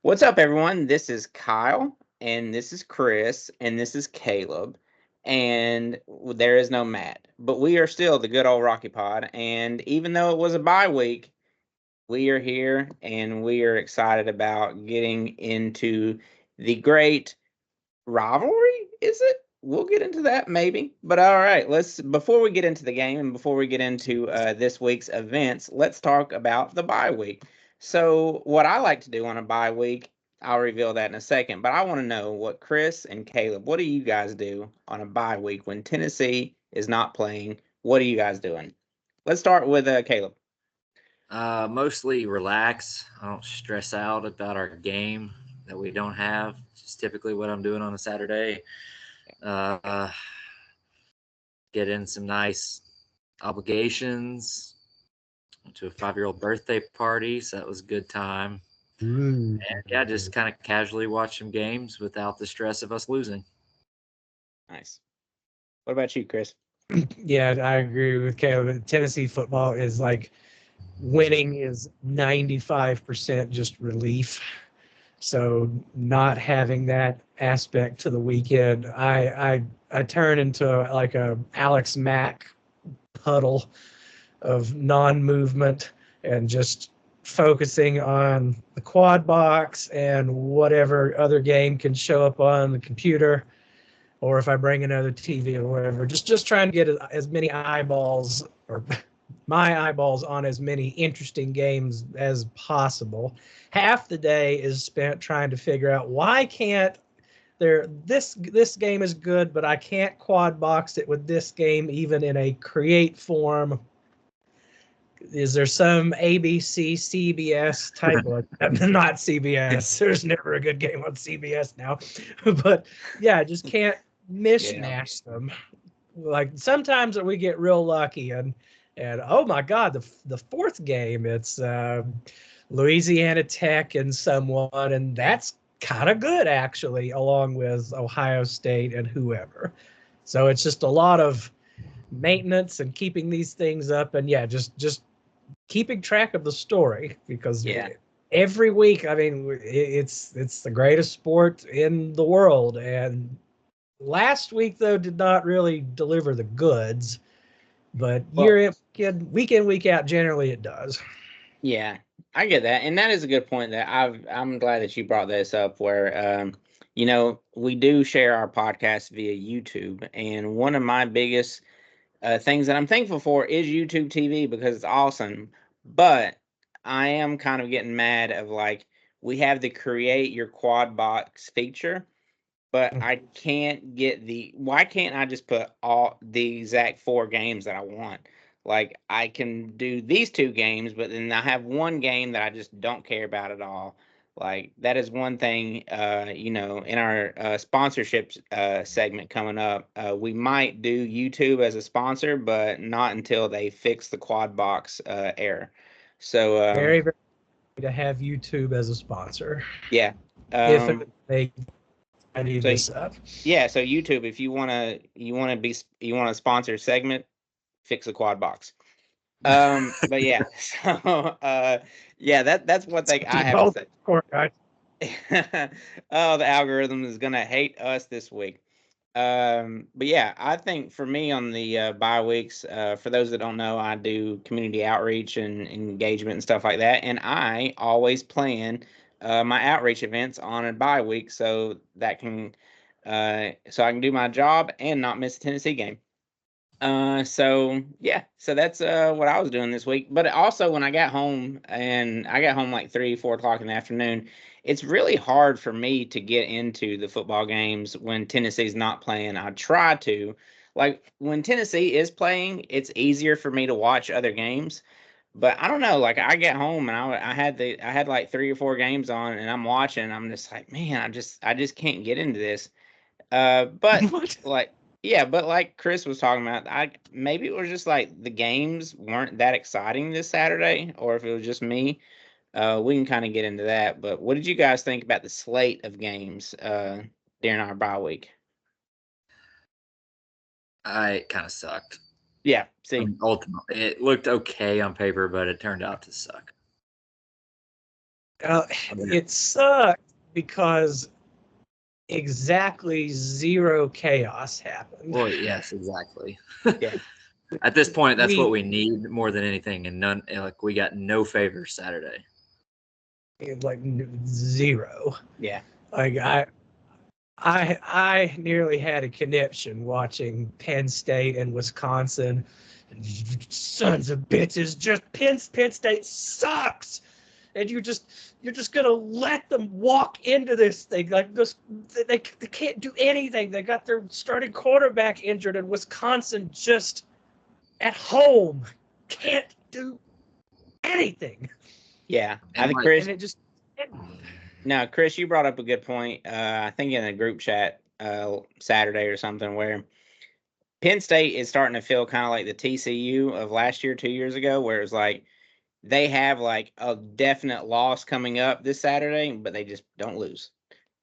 What's up, everyone? This is Kyle, and this is Chris, and this is Caleb, and there is no Matt. But we are still the good old Rocky Pod, and even though it was a bye week, we are here, and we are excited about getting into the great rivalry. Is it? We'll get into that maybe. But all right, let's before we get into the game and before we get into this week's events, let's talk about the bye week. So, what I like to do on a bye week, I'll reveal that in a second. But I want to know what Chris and Caleb, what do you guys do on a bye week when Tennessee is not playing? What are you guys doing? Let's start with Caleb. Mostly relax. I don't stress out about our game that we don't have. It's typically what I'm doing on a Saturday. Uh, get in some nice obligations. Went to a 5-year-old birthday party, so that was a good time. Ooh. And yeah, just kind of casually watch some games without the stress of us losing. Nice. What about you, Chris? Yeah, I agree with Caleb. Tennessee football is like winning is 95% just relief. So not having that aspect to the weekend, I turn into like a Alex Mack puddle of non-movement and just focusing on the quad box and whatever other game can show up on the computer, or if I bring another TV or whatever, just trying to get as many eyeballs or my eyeballs on as many interesting games as possible. Half the day is spent trying to figure out why can't there this game is good, but I can't quad box it with this game even in a create form. Is there some ABC CBS type of not CBS? There's never a good game on CBS now, but yeah, I just can't Yeah. mishmash them. Like sometimes we get real lucky, and oh my God, the fourth game it's Louisiana Tech and someone, and that's kind of good actually, along with Ohio State and whoever. So it's just a lot of maintenance and keeping these things up, and yeah, just keeping track of the story because Yeah. every week, I mean, it's the greatest sport in the world, and last week though did not really deliver the goods, but Well, week in week out, generally it does. yeah, I get that, and that is a good point. That I'm glad that you brought this up. Where we do share our podcast via YouTube, and one of my biggest things that I'm thankful for is YouTube TV because it's awesome. But I am kind of getting mad of like we have the create your quad box feature, but I can't get the why can't I just put all the exact four games that I want? Like I can do these two games, but then I have one game that I just don't care about at all. Like that is one thing, in our sponsorship segment coming up, we might do YouTube as a sponsor, but not until they fix the quad box error. So Very, very happy to have YouTube as a sponsor yeah, if and um, they tidy so this up. yeah, so YouTube, if you want to sponsor a segment, fix the quad box. But yeah, so yeah, that's one thing I Keep have to both say. court guys. Oh, the algorithm is gonna hate us this week. But yeah, I think for me on the bye weeks, for those that don't know, I do community outreach and engagement and stuff like that, and I always plan my outreach events on a bye week so that can so I can do my job and not miss a Tennessee game. So yeah, so that's what I was doing this week. But also when I got home and I got home like 3, 4 o'clock in the afternoon, it's really hard for me to get into the football games when Tennessee's not playing. I try to. Like when Tennessee is playing, it's easier for me to watch other games. But I don't know, like I get home and I had like 3 or 4 games on and I'm watching and I'm just like, man, I just can't get into this. But What? like, yeah, but like Chris was talking about, I maybe it was just like the games weren't that exciting this Saturday, or if it was just me. We can kind of get into that. But what did you guys think about the slate of games during our bye week? I kind of sucked. Yeah, I see, mean, ultimately, it looked okay on paper, but it turned out to suck. It sucked because exactly zero chaos happened. Well, yes, exactly. Yeah. At this point, that's what We we need more than anything, and none. Like we got no favors Saturday. like zero. Yeah. Like I nearly had a conniption watching Penn State and Wisconsin. Sons of bitches! Just Penn State sucks, and you're just gonna let them walk into this thing like this. They can't do anything. They got their starting quarterback injured, and Wisconsin just at home can't do anything. Yeah. I And think like, Chris. And it just No, Chris, you brought up a good point. I think in a group chat Saturday or something where Penn State is starting to feel kind of like the TCU of last year, 2 years ago, where it's like they have like a definite loss coming up this Saturday, but they just don't lose.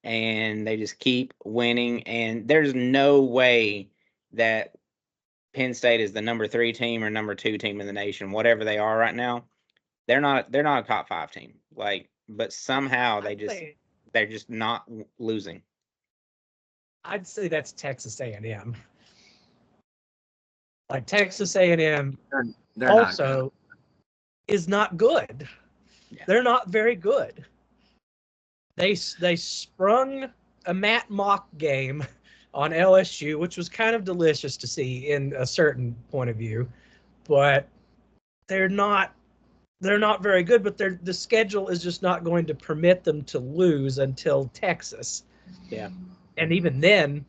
And they just keep winning. And there's no way that Penn State is the number 3 team or number 2 team in the nation, whatever they are right now. They're not a top 5 team. Like, but somehow they're just not losing. I'd say that's Texas A&M. Like Texas A&M they're also is not good. Yeah. They're not very good. They sprung a Matt Mock game on LSU, which was kind of delicious to see in a certain point of view, but they're not very good. But the schedule is just not going to permit them to lose until Texas. Yeah. And even then,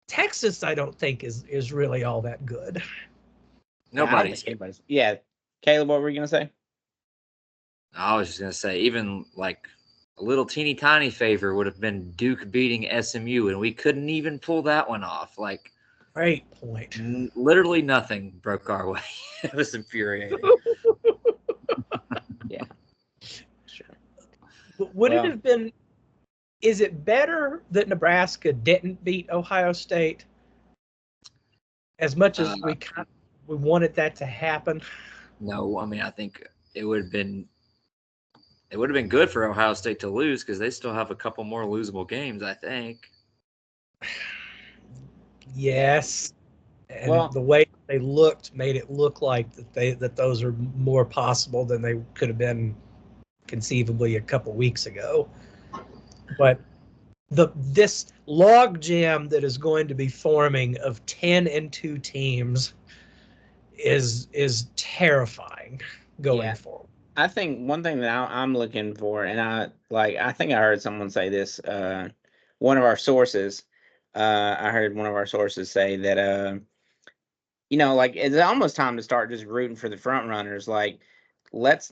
Texas I don't think is really all that good. nobody's. Yeah. Caleb, what were you gonna say? I was just gonna say, even like a little teeny tiny favor would have been Duke beating SMU, and we couldn't even pull that one off. Like, Great point. literally nothing broke our way. It was infuriating. Yeah. Sure. Would it have been? Is it better that Nebraska didn't beat Ohio State? As much as we wanted that to happen. No, I mean I think it would have been good for Ohio State to lose because they still have a couple more losable games, I think. Yes. And the way they looked made it look like that those are more possible than they could have been conceivably a couple weeks ago. But this log jam that is going to be forming of 10-2 teams is terrifying going forward. I think one thing that I'm looking for, and I think I heard someone say this. One of our sources, I heard one of our sources say that, like it's almost time to start just rooting for the front runners. Like, let's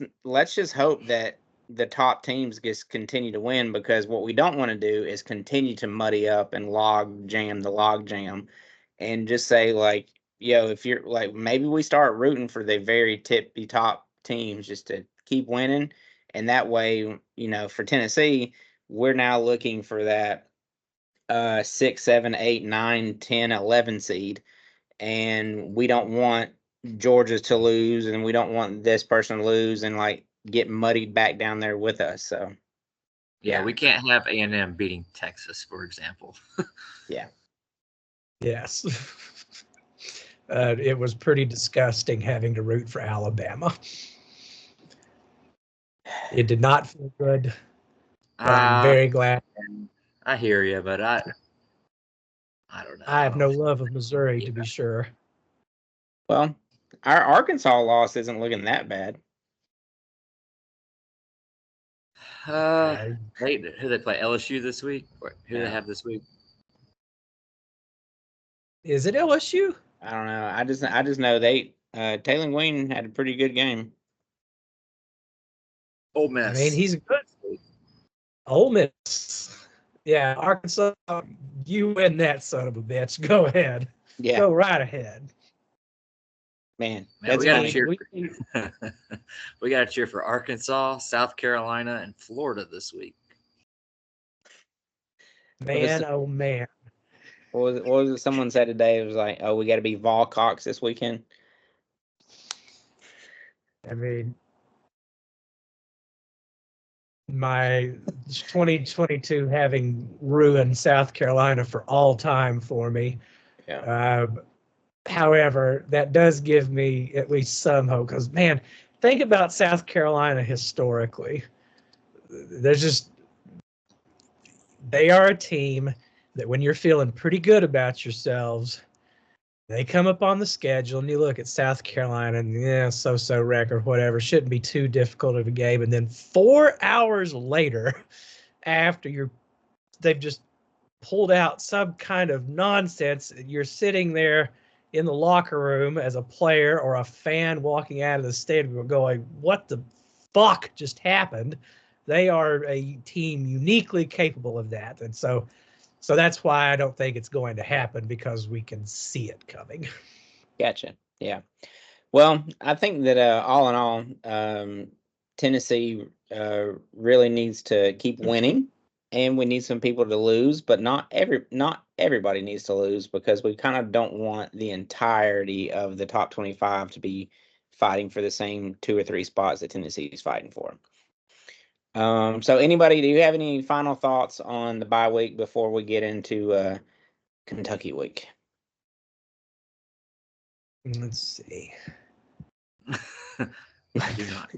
just hope that the top teams just continue to win, because what we don't want to do is continue to muddy up and log jam, and just say like, if you're like, maybe we start rooting for the very tippy top teams just to keep winning, and that way, for Tennessee, we're now looking for that 6, 7, 8, 9, 10, 11 seed, and we don't want Georgia to lose, and we don't want this person to lose and like get muddied back down there with us. So yeah, we can't have A&M beating Texas, for example. Yeah. Yes. It was pretty disgusting having to root for Alabama. It did not feel good. I'm very glad. I hear you, but I don't know. I have no love of Missouri, to be sure. Well, our Arkansas loss isn't looking that bad. Who they play? LSU this week? Or who do they have this week? Is it LSU? I don't know. I just know Taylor Wayne had a pretty good game. Ole Miss. I mean, he's good. Ole Miss. Yeah, Arkansas, you win that, son of a bitch. Go ahead. Yeah. Go right ahead. Man, we got to cheer. We got to cheer for Arkansas, South Carolina, and Florida this week. Man, oh man. What was it? Someone said today, it was like, oh, we got to be Volcox this weekend. I mean, my 2022 having ruined South Carolina for all time for me. Yeah. However, that does give me at least some hope because, man, think about South Carolina historically. They are a team that when you're feeling pretty good about yourselves, they come up on the schedule and you look at South Carolina and so-so record, whatever, shouldn't be too difficult of a game. And then 4 hours later, after they've just pulled out some kind of nonsense, you're sitting there in the locker room as a player or a fan walking out of the stadium going, what the fuck just happened? They are a team uniquely capable of that. And so that's why I don't think it's going to happen, because we can see it coming. Gotcha. Yeah. Well, I think that all in all, Tennessee really needs to keep winning, and we need some people to lose, but not everybody needs to lose, because we kind of don't want the entirety of the top 25 to be fighting for the same 2 or 3 spots that Tennessee is fighting for. So anybody, do you have any final thoughts on the bye week before we get into Kentucky week? Let's see. I do not.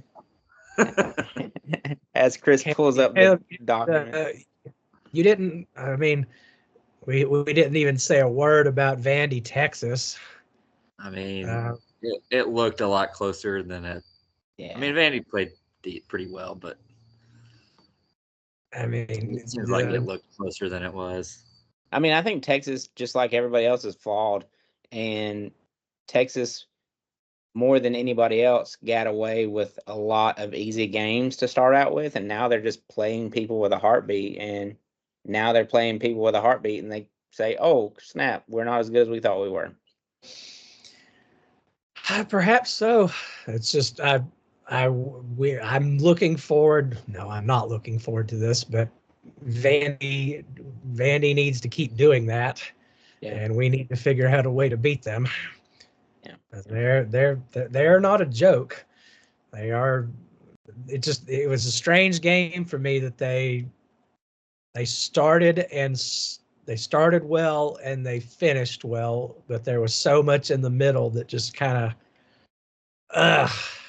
As Chris pulls up the document. You didn't, I mean, we didn't even say a word about Vandy, Texas. I mean, it looked a lot closer than it. Yeah. I mean, Vandy played pretty well, but I mean, it seems like it looked closer than it was. I mean, I think Texas, just like everybody else, is flawed, and Texas, more than anybody else, got away with a lot of easy games to start out with, and now they're just playing people with a heartbeat, and now they're playing people with a heartbeat, and they say, "Oh, snap, we're not as good as we thought we were." Perhaps so. It's just I'm looking forward. No, I'm not looking forward to this, but Vandy needs to keep doing that, and we need to figure out a way to beat them. Yeah, they're not a joke. They are. It was a strange game for me that they started well and they finished well, but there was so much in the middle that just kind of,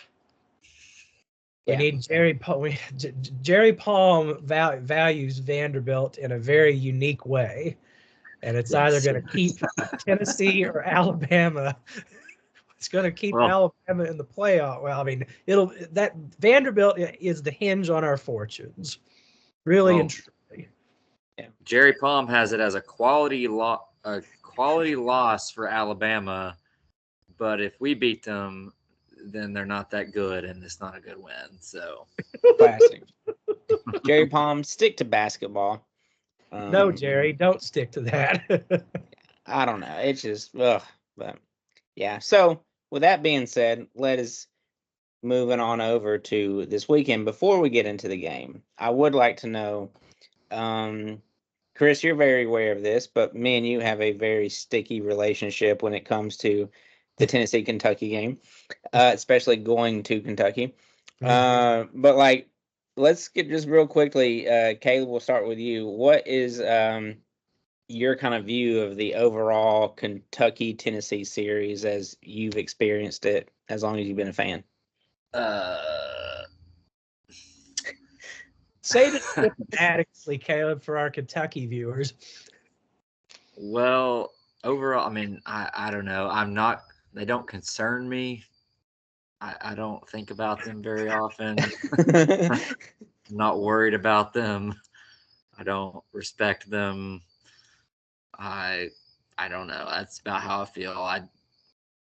we need Jerry Palm values Vanderbilt in a very unique way, and it's either going to keep Tennessee or Alabama. It's going to keep Alabama in the playoff. Well, I mean, that Vanderbilt is the hinge on our fortunes, really and truly. Yeah. Jerry Palm has it as a quality loss for Alabama, but if we beat them, then they're not that good, and it's not a good win. So, classic. Jerry Palm, stick to basketball. No, Jerry, don't stick to that. I don't know. It's just, but yeah. So, with that being said, let us moving on over to this weekend. Before we get into the game, I would like to know, Chris, you're very aware of this, but me and you have a very sticky relationship when it comes to the Tennessee-Kentucky game, especially going to Kentucky. But like, let's get just real quickly, Caleb, we'll start with you. What is your kind of view of the overall Kentucky-Tennessee series as you've experienced it, as long as you've been a fan? Say it diplomatically, Caleb, for our Kentucky viewers. Well, overall, I mean, I don't know. They don't concern me. I don't think about them very often. I'm not worried about them. I don't respect them. I don't know. That's about how I feel.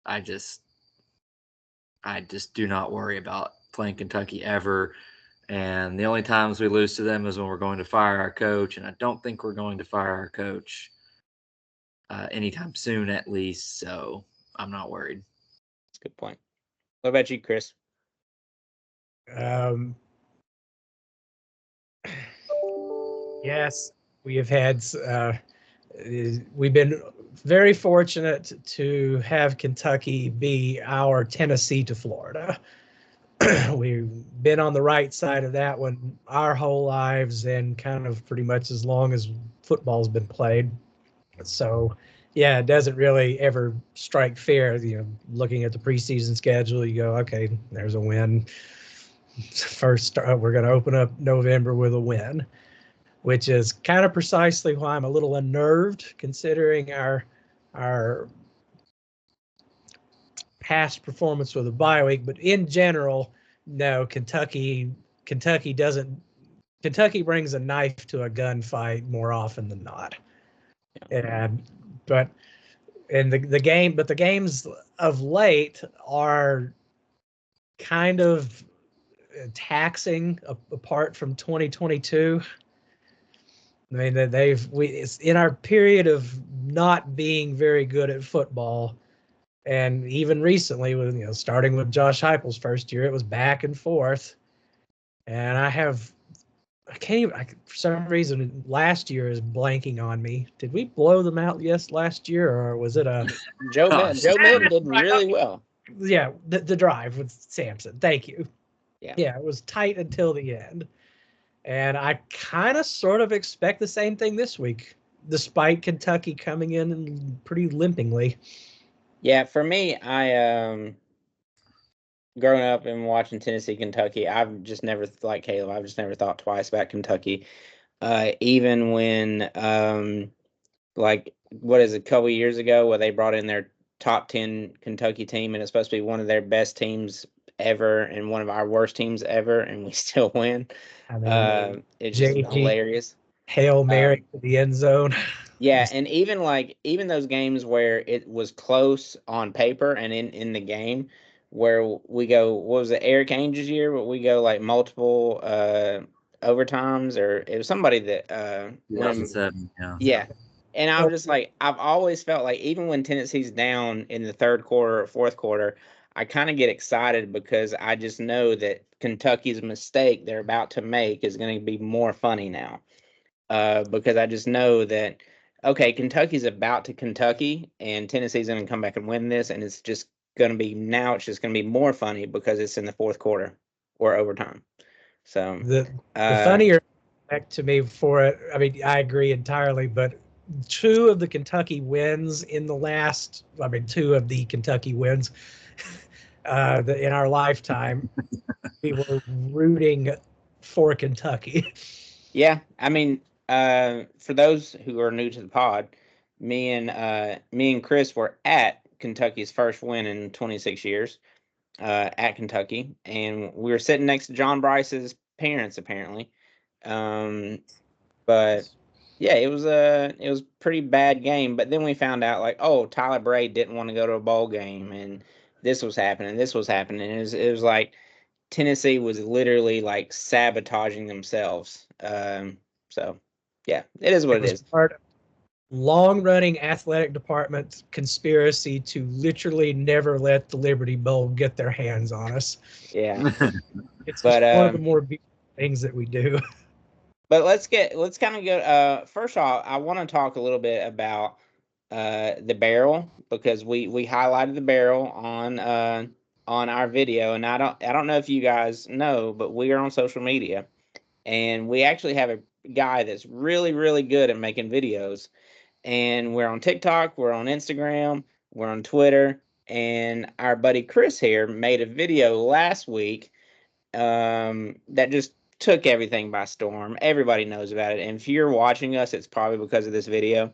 I just do not worry about playing Kentucky ever. And the only times we lose to them is when we're going to fire our coach, and I don't think we're going to fire our coach anytime soon, at least. So I'm not worried. That's a good point. What about you, Chris? Yes, we have had. We've been very fortunate to have Kentucky be our Tennessee to Florida. we've been on the right side of that one our whole lives and kind of pretty much as long as football's been played. So, yeah, it doesn't really ever strike fear. Looking at the preseason schedule, you go, okay, there's a win. First, we're going to open up November with a win, which is kind of precisely why I'm a little unnerved, considering our past performance with a bye week. But in general, no, Kentucky doesn't. Kentucky brings a knife to a gunfight more often than not. And but the games of late are kind of taxing apart from 2022. I mean that it's in our period of not being very good at football, and even recently with starting with Josh Heupel's first year, it was back and forth. And I can't even, for some reason, last year is blanking on me. Did we blow them out last year, or was it a Joe Milton did really well. Yeah, the drive with Sampson. Thank you. Yeah, it was tight until the end. And I kind of sort of expect the same thing this week, despite Kentucky coming in pretty limpingly. Yeah, for me, I growing up and watching Tennessee, Kentucky, I've just never, like Caleb, I've just never thought twice about Kentucky. Even when, like, what is it, a couple years ago, where they brought in their top 10 Kentucky team, and it's supposed to be one of their best teams ever and one of our worst teams ever, and we still win. I mean, It's just hilarious. Hail Mary to the end zone. Yeah, and even those games where it was close on paper and in the game, where we go, what was it, Eric Ainge's year, but we go like multiple overtimes, or it was somebody that 2007, yeah. And I was just like, I've always felt like even when Tennessee's down in the third quarter or fourth quarter, I kind of get excited because I just know that Kentucky's mistake they're about to make is going to be more funny now. Because I just know that, okay, Kentucky's about to Kentucky, and Tennessee's going to come back and win this, and it's just going to be, now it's just going to be more funny because it's in the fourth quarter or overtime. So the funnier aspect to me for it, I mean, I agree entirely, but two of the Kentucky wins in in our lifetime, we were rooting for Kentucky. Yeah, I mean, for those who are new to the pod, me and Chris were at Kentucky's first win in 26 years, at Kentucky, and we were sitting next to John Bryce's parents apparently. But yeah, it was a pretty bad game. But then we found out, like, oh, Tyler Braid didn't want to go to a bowl game, and this was happening. It was like Tennessee was literally like sabotaging themselves. So yeah, it is what it is. Part of long-running athletic department conspiracy to literally never let the Liberty Bowl get their hands on us. Yeah, it's one of the more beautiful things that we do. But let's kind of go. First off, I want to talk a little bit about the barrel, because we highlighted the barrel on our video, and I don't know if you guys know, but we are on social media, and we actually have a guy that's really, really good at making videos, and we're on TikTok, we're on Instagram, we're on Twitter, and our buddy Chris here made a video last week that just took everything by storm. Everybody knows about it, and if you're watching us, it's probably because of this video.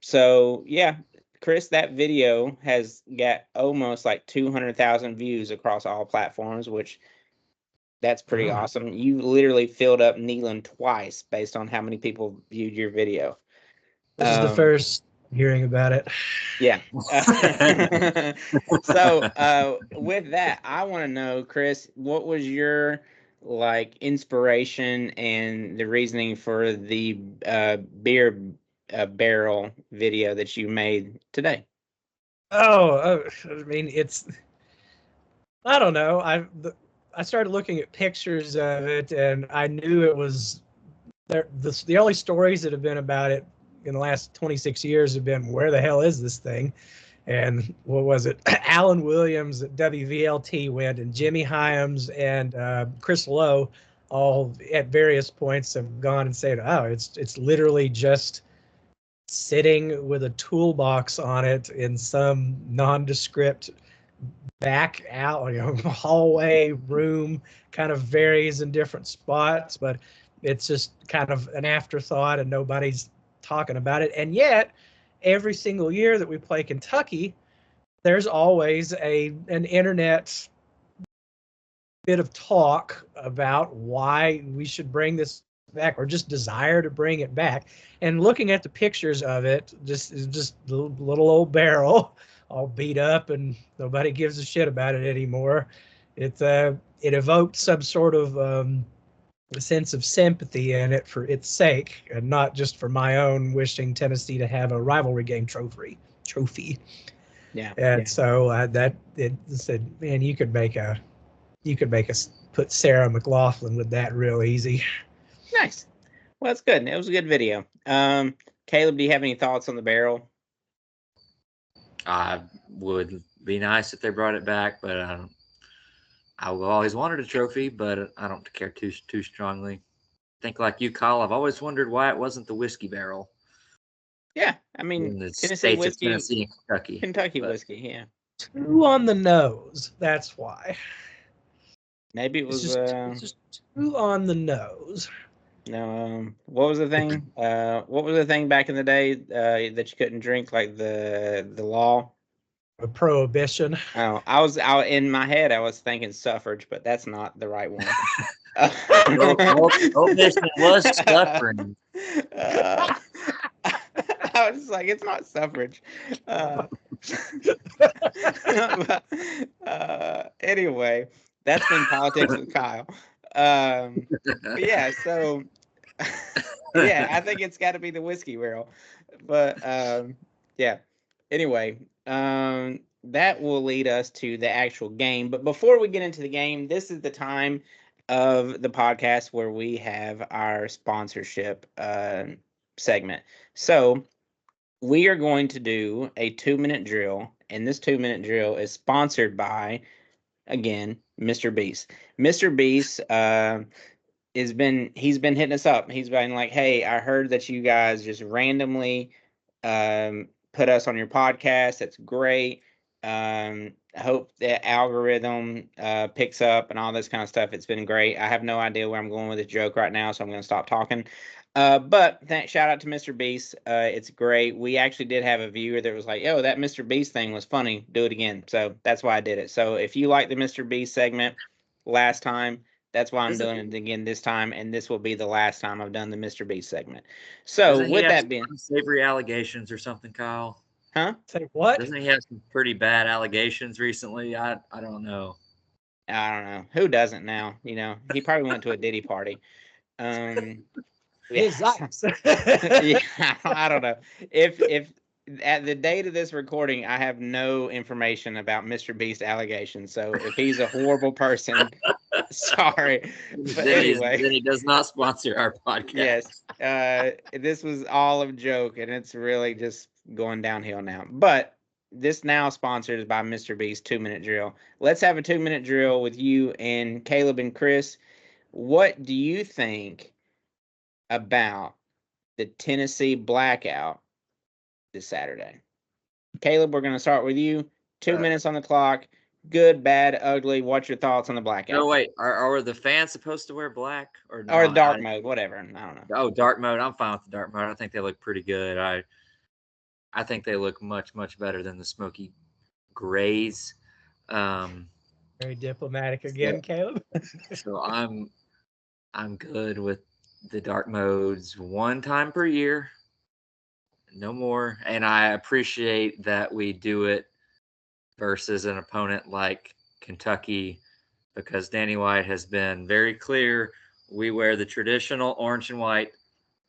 So yeah, Chris, that video has got almost like 200,000 views across all platforms, which that's pretty awesome. You literally filled up Neyland twice based on how many people viewed your video. This is the first hearing about it. Yeah. So with that, I want to know, Chris, what was your like inspiration and the reasoning for the beer barrel video that you made today? I mean, I don't know. I started looking at pictures of it, and I knew it was there. The only stories that have been about it in the last 26 years have been, where the hell is this thing? And what was it? Alan Williams at WVLT went, and Jimmy Hyams and Chris Lowe all at various points have gone and said, "Oh, it's literally just sitting with a toolbox on it in some nondescript back out, hallway room, kind of varies in different spots, but it's just kind of an afterthought and nobody's talking about it. And yet, every single year that we play Kentucky, there's always an internet bit of talk about why we should bring this back, or just desire to bring it back. And looking at the pictures of it, just little old barrel all beat up and nobody gives a shit about it anymore. It evoked some sort of sense of sympathy in it for its sake, and not just for my own wishing Tennessee to have a rivalry game trophy. Yeah. And so that it said, man, you could make us put Sarah McLaughlin with that real easy. Nice. Well, that's good. It was a good video. Caleb, do you have any thoughts on the barrel? I would be nice if they brought it back, but I've always wanted a trophy, but I don't care too strongly. I think like you, Kyle, I've always wondered why it wasn't the whiskey barrel. Yeah, I mean, In the Tennessee states whiskey, of Tennessee and Kentucky, but whiskey. Yeah, Too on the nose. That's why. maybe it was. It's just too on the nose. No, what was the thing? What was the thing back in the day that you couldn't drink, like the law? A prohibition. Oh, I was out in my head. I was thinking suffrage, but that's not the right one. Prohibition was suffering. I was like, it's not suffrage. Anyway, that's been politics with Kyle. But yeah, so yeah, I think it's got to be the whiskey barrel. But yeah. Anyway, that will lead us to the actual game. But before we get into the game, this is the time of the podcast where we have our sponsorship segment. So we are going to do a 2-minute drill, and this 2-minute drill is sponsored by, again, Mr. Beast. Mr. Beast he's been hitting us up. He's been like, "Hey, I heard that you guys just randomly put us on your podcast. That's great. I hope the algorithm picks up and all this kind of stuff. It's been great. I have no idea where I'm going with this joke right now, so I'm going to stop talking. But shout out to Mr. Beast. It's great. We actually did have a viewer that was like, "Yo, that Mr. Beast thing was funny. Do it again." So that's why I did it. So if you like the Mr. Beast segment last time, that's why I'm doing it again this time, and this will be the last time I've done the Mr. Beast segment. So with that being, unsavory allegations or something, Kyle? Huh? Say what? Doesn't he have some pretty bad allegations recently? I don't know. I don't know. Who doesn't now? He probably went to a Diddy party. His eyes. Yeah, I don't know. If at the date of this recording, I have no information about Mr. Beast allegations. So if he's a horrible person, sorry. But anyway, then he does not sponsor our podcast. Yes. This was all a joke, and it's really just going downhill now. But this now sponsored by Mr. Beast 2-minute drill. Let's have a 2-minute drill with you and Caleb and Chris. What do you think about the Tennessee blackout this Saturday? Caleb, we're going to start with you. 2 minutes on the clock. Good, bad, ugly. What's your thoughts on the blackout? No, wait. Are the fans supposed to wear black or not? Or dark mode, whatever. I don't know. Oh, dark mode. I'm fine with the dark mode. I think they look pretty good. I think they look much, much better than the smoky grays. Very diplomatic again, Caleb. So I'm good with the dark modes one time per year, no more. And I appreciate that we do it versus an opponent like Kentucky, because Danny White has been very clear. We wear the traditional orange and white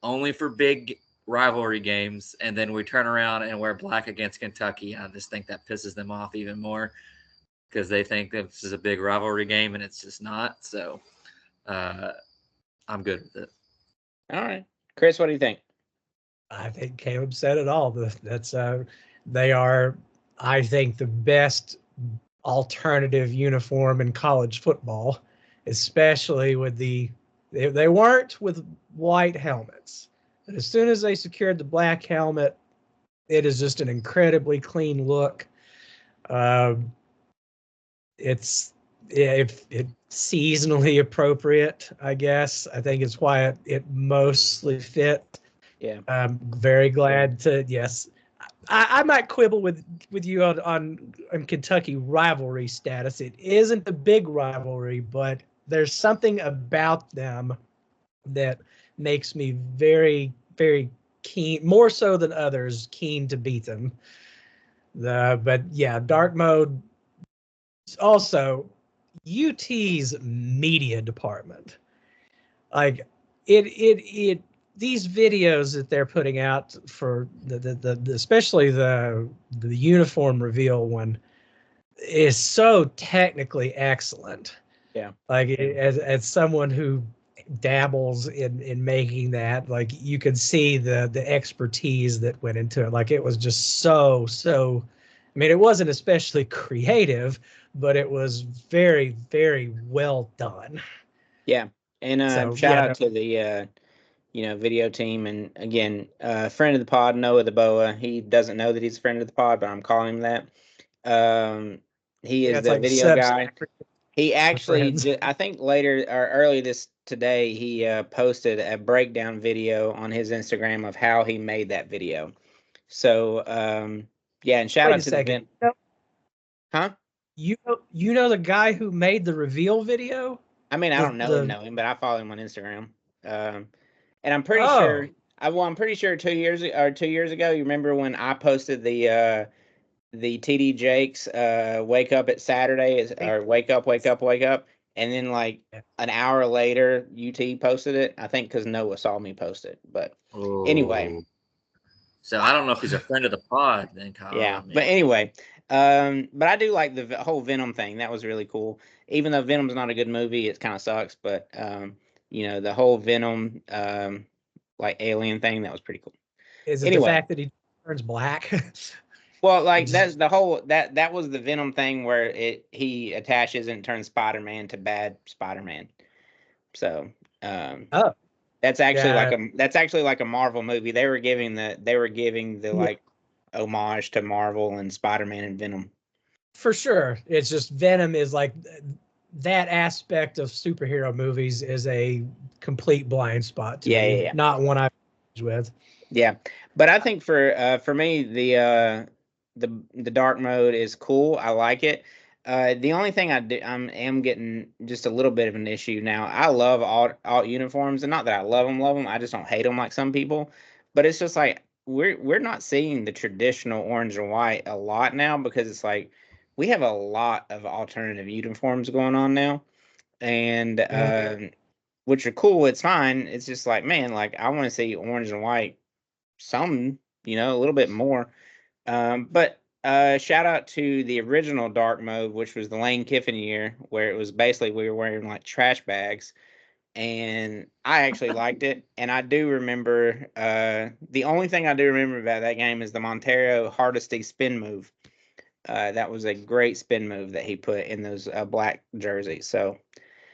only for big rivalry games, and then we turn around and wear black against Kentucky. I just think that pisses them off even more, because they think this is a big rivalry game and it's just not. So I'm good with it. All right. Chris, what do you think? I think Caleb said it all. That's they are I think, the best alternative uniform in college football, especially with they weren't with white helmets. But as soon as they secured the black helmet, it is just an incredibly clean look. Um, it's it seasonally appropriate, I guess. I think it's why it mostly fit. Yeah. I'm very glad to, yes. I might quibble with you on Kentucky rivalry status. It isn't a big rivalry, but there's something about them that makes me very, very keen, more so than others, keen to beat them. But yeah, dark mode. Also, UT's media department, like it these videos that they're putting out for the especially the uniform reveal one is so technically excellent. Yeah. Like, as someone who dabbles in making that, like, you could see the expertise that went into it. Like, it was just so, I mean, it wasn't especially creative, but it was very, very well done. Yeah. And So shout yeah, out no, to the video team, and again, friend of the pod, Noah the Boa. He doesn't know that he's a friend of the pod, but I'm calling him that. Um, he yeah, is it's the like video Seb guy. Stafford He for actually, friends. I think later or early today, he posted a breakdown video on his Instagram of how he made that video. So yeah, and shout Wait out a to the second. vent, huh? You know the guy who made the reveal video? I mean, I The don't the know him, but I follow him on Instagram. Um, and I'm pretty sure, Oh, I'm pretty sure 2 years ago, you remember when I posted the TD Jakes wake up at Saturday or wake up, wake up, and then like an hour later, UT posted it. I think because Noah saw me post it, but anyway, Oh, so I don't know if he's a friend of the pod then, Kyle. yeah. I But mean, anyway, but I do like the whole Venom thing. That was really cool. Even though Venom's not a good movie, it kind of sucks. But the whole Venom like alien thing, that was pretty cool. is it the Anyway, fact that he turns black? well, It like just that's the whole that was the Venom thing where he attaches and turns Spider-Man to bad Spider-Man. So um, Oh, yeah, that's actually like a Marvel movie. They were giving the yeah, like homage to Marvel and Spider-Man and Venom. for sure. It's just Venom is like that aspect of superhero movies is a complete blind spot to Yeah, yeah, me. yeah. Not one I've with. Yeah, but I think for me the dark mode is cool. I like it. The only thing am getting just a little bit of an issue now. I love alt uniforms, and not that I love them. I just don't hate them like some people. But it's just like we're not seeing the traditional orange and white a lot now because it's like we have a lot of alternative uniforms going on now, and Mhm. which are cool. It's fine. It's just like, man, like I want to see orange and white some, a little bit more. But shout out to the original dark mode, which was the Lane Kiffin year, where it was basically we were wearing like trash bags, and I actually liked it. And I do remember the only thing I do remember about that game is the Montero Hardesty spin move. That was a great spin move that he put in those black jerseys. So,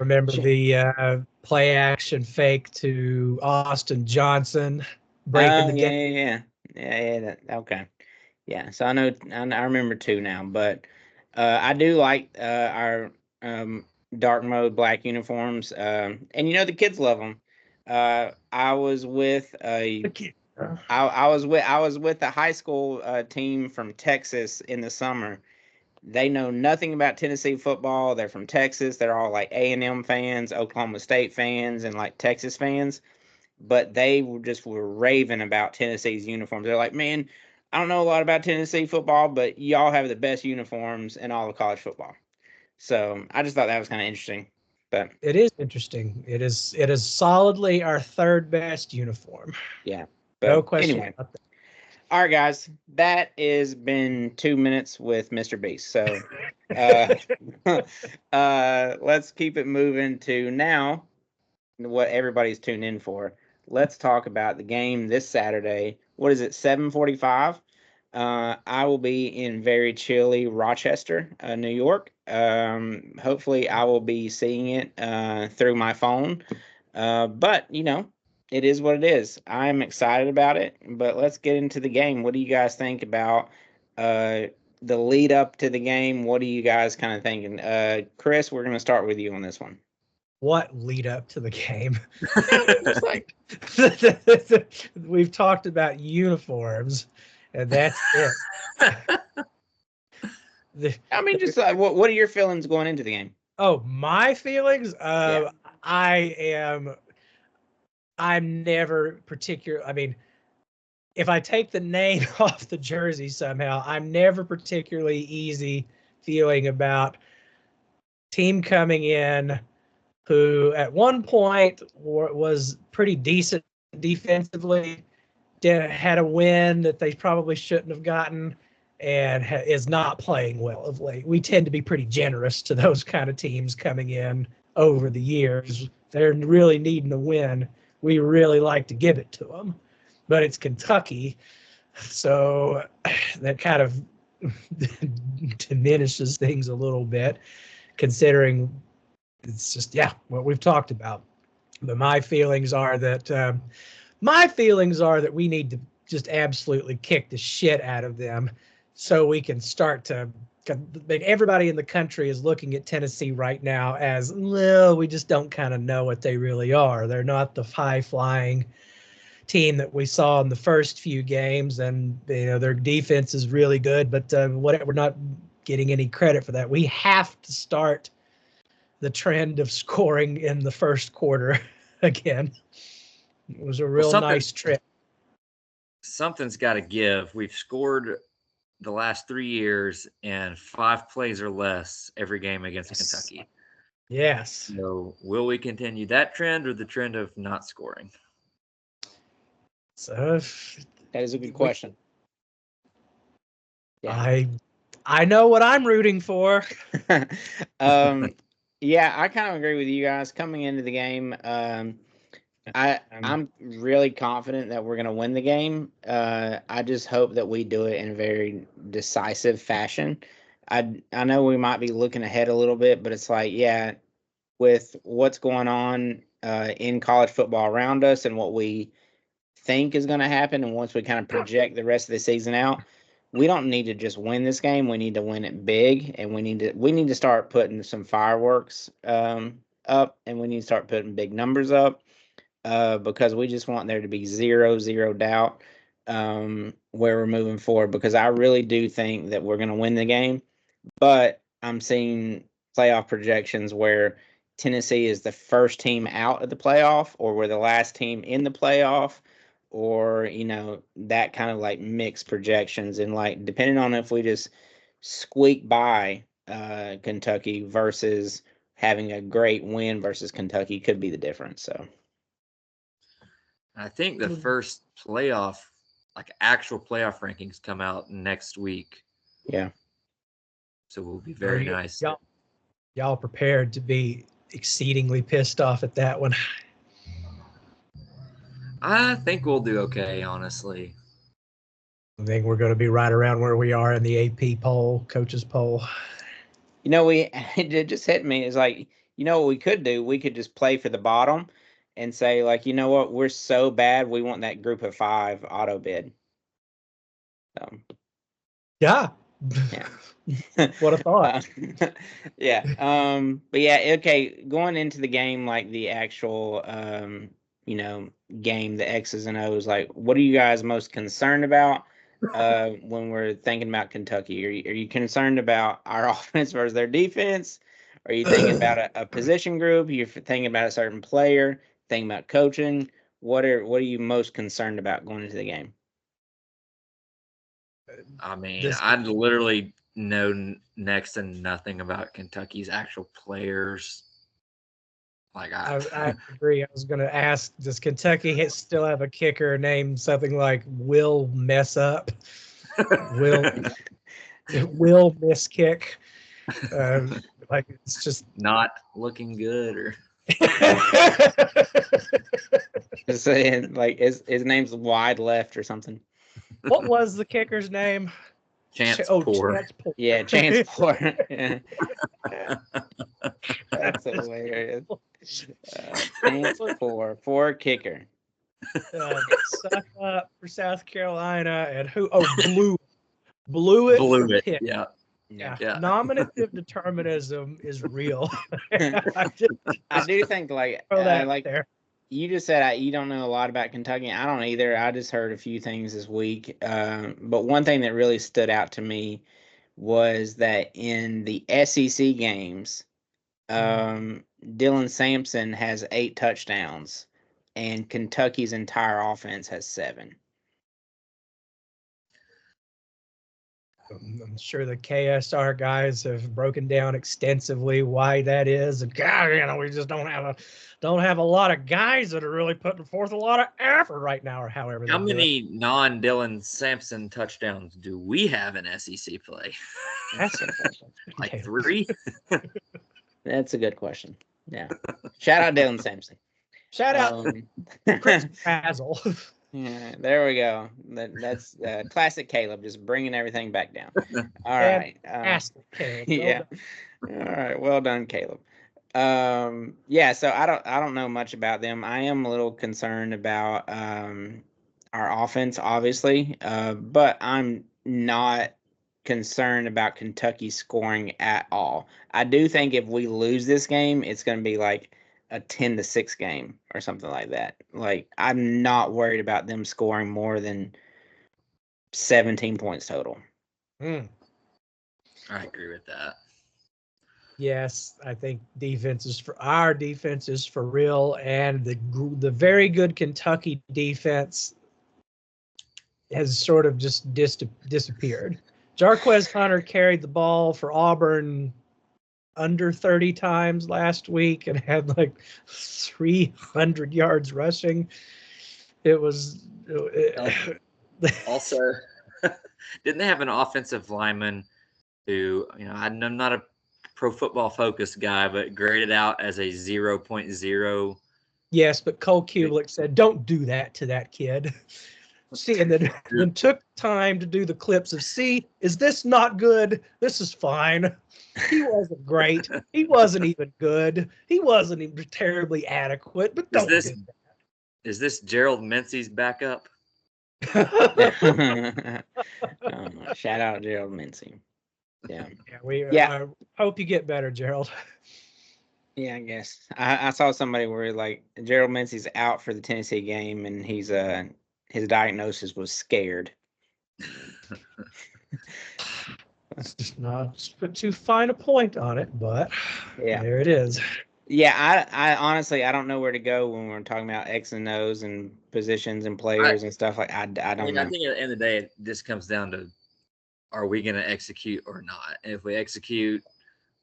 Remember the play action fake to Austin Johnson breaking oh the yeah, game. yeah, yeah, yeah, yeah. Okay. Yeah, so I know I remember two now, but I do like our dark mode black uniforms, and the kids love them. I was with a I was with a high school team from Texas in the summer. They know nothing about Tennessee football. They're from Texas. They're all like A&M fans, Oklahoma State fans, and like Texas fans, but they were raving about Tennessee's uniforms. They're like, man, I don't know a lot about Tennessee football, but y'all have the best uniforms in all of college football. So I just thought that was kind of interesting. But It is interesting. It is solidly our third best uniform. yeah, No but question anyway, about that. all right, guys, that has been 2 minutes with Mr. Beast. So uh, let's keep it moving to now what everybody's tuned in for. Let's talk about the game this Saturday. What is it? 7:45. I will be in very chilly Rochester, New York. Hopefully, I will be seeing it through my phone. But it is what it is. I'm excited about it. But let's get into the game. What do you guys think about uh, the lead up to the game? What are you guys kind of thinking? Chris, we're going to start with you on this one. What lead up to the game? Just like we've talked about uniforms, and that's it. I mean, just what are your feelings going into the game? Oh, my feelings? Yeah. I'm never particular. I mean, if I take the name off the jersey somehow, I'm never particularly easy feeling about team coming in who at one point was pretty decent defensively, had a win that they probably shouldn't have gotten, and is not playing well of late. We tend to be pretty generous to those kind of teams coming in over the years. They're really needing a win. We really like to give it to them, but it's Kentucky, so that kind of diminishes things a little bit, considering it's just what we've talked about. But my feelings are that we need to just absolutely kick the shit out of them, so we can start to. Everybody in the country is looking at Tennessee right now as, well, we just don't kind of know what they really are. They're not the high-flying team that we saw in the first few games, and their defense is really good, but we're not getting any credit for that. We have to start the trend of scoring in the first quarter again. It was a real nice trip. Something's got to give. We've scored the last 3 years and 5 plays or less every game against Kentucky. Yes. So will we continue that trend or the trend of not scoring? So that is a good question. Yeah. I know what I'm rooting for. Yeah, I kind of agree with you guys. Coming into the game, I'm really confident that we're going to win the game. I just hope that we do it in a very decisive fashion. I know we might be looking ahead a little bit, but it's like, with what's going on in college football around us and what we think is going to happen, and once we kind of project the rest of the season out, we don't need to just win this game. We need to win it big, and we need to start putting some fireworks up, and we need to start putting big numbers up, because we just want there to be zero doubt where we're moving forward. Because I really do think that we're going to win the game, but I'm seeing playoff projections where Tennessee is the first team out of the playoff, or we're the last team in the playoff, or that kind of like mixed projections, and like depending on if we just squeak by Kentucky versus having a great win versus Kentucky could be the difference. So I think the first playoff, like actual playoff rankings, come out next week. Yeah. So we'll be very nice. Y'all prepared to be exceedingly pissed off at that one? I think we'll do okay, honestly. I think we're going to be right around where we are in the AP poll, coaches poll. It just hit me. It's like, what we could do? We could just play for the bottom and say, like, you know what? We're so bad. We want that group of 5 auto bid. Yeah. What a thought. Yeah. But yeah, okay. Going into the game, like the actual, game, the X's and O's, like, what are you guys most concerned about when we're thinking about Kentucky? Are you concerned about our offense versus their defense? Are you thinking about a position group? You're thinking about a certain player? Thinking about coaching? What are you most concerned about going into the game? I mean, I literally know next to nothing about Kentucky's actual players. Like I agree. I was going to ask, does Kentucky still have a kicker named something like Will Mess Up? Will Miss Kick? Like, it's just not looking good, or just saying, like his name's Wide Left or something. What was the kicker's name? Chance Oh, poor. Chance Poor. Yeah, chance for that's hilarious. Chance for kicker. Suck up for South Carolina, and who? Oh, blew it Blew for it. Pitt. Yeah. Yeah. Yeah. Nominative determinism is real. I do think Throw that out there. you just said you don't know a lot about Kentucky. I don't either. I just heard a few things this week. But one thing that really stood out to me was that in the SEC games, Dylan Sampson has 8 touchdowns, and Kentucky's entire offense has 7. I'm sure the KSR guys have broken down extensively why that is, and God, we just don't have a lot of guys that are really putting forth a lot of effort right now, or however. How many non-Dylan Sampson touchdowns do we have in SEC play? That's a question. Like 3? That's a good question. Yeah. Shout out Dylan Sampson. Shout out Chris Razzle. Yeah, there we go. That's classic Caleb, just bringing everything back down. All right. Caleb. Yeah. All right. Well done, Caleb. Yeah. So I don't know much about them. I am a little concerned about our offense, obviously, but I'm not concerned about Kentucky scoring at all. I do think if we lose this game, it's going to be like a 10-6 game or something like that. Like, I'm not worried about them scoring more than 17 points total. I agree with that. Yes, I think our defense is for real, and the very good Kentucky defense has sort of just disappeared. Jarquez Hunter carried the ball for Auburn under 30 times last week and had like 300 yards rushing. It was also didn't they have an offensive lineman who, I'm not a pro football focused guy, but graded out as a 0.0? Yes, but Cole Kubelik said, "Don't do that to that kid." See, and then took time to do the clips of, see, is this not good? This is fine. He wasn't great. He wasn't even good. He wasn't even terribly adequate. But don't do that. Is this Gerald Mincey's backup? Shout out Gerald Mincey. Yeah. We hope you get better, Gerald. Yeah, I guess I saw somebody where like Gerald Mincey's out for the Tennessee game, and he's his diagnosis was scared. It's just not put too fine a point on it, but yeah, there it is. Yeah, I honestly I don't know where to go when we're talking about X and O's and positions and players and stuff like I don't know. I think at the end of the day, this comes down to, are we going to execute or not? And if we execute,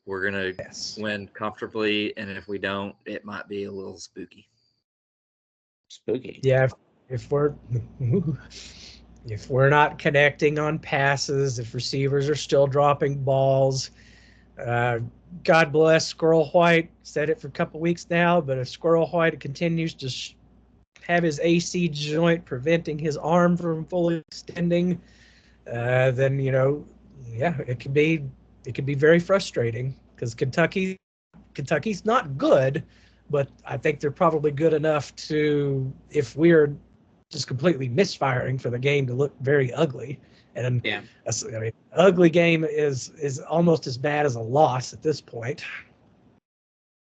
we're going to win comfortably, and if we don't, it might be a little spooky. Spooky. Yeah, if we're not connecting on passes, if receivers are still dropping balls, God bless Squirrel White. Said it for a couple weeks now, but if Squirrel White continues to have his AC joint preventing his arm from fully extending, then it could be very frustrating, because Kentucky's not good, but I think they're probably good enough to, if we're just completely misfiring, for the game to look very ugly. And ugly game is almost as bad as a loss at this point.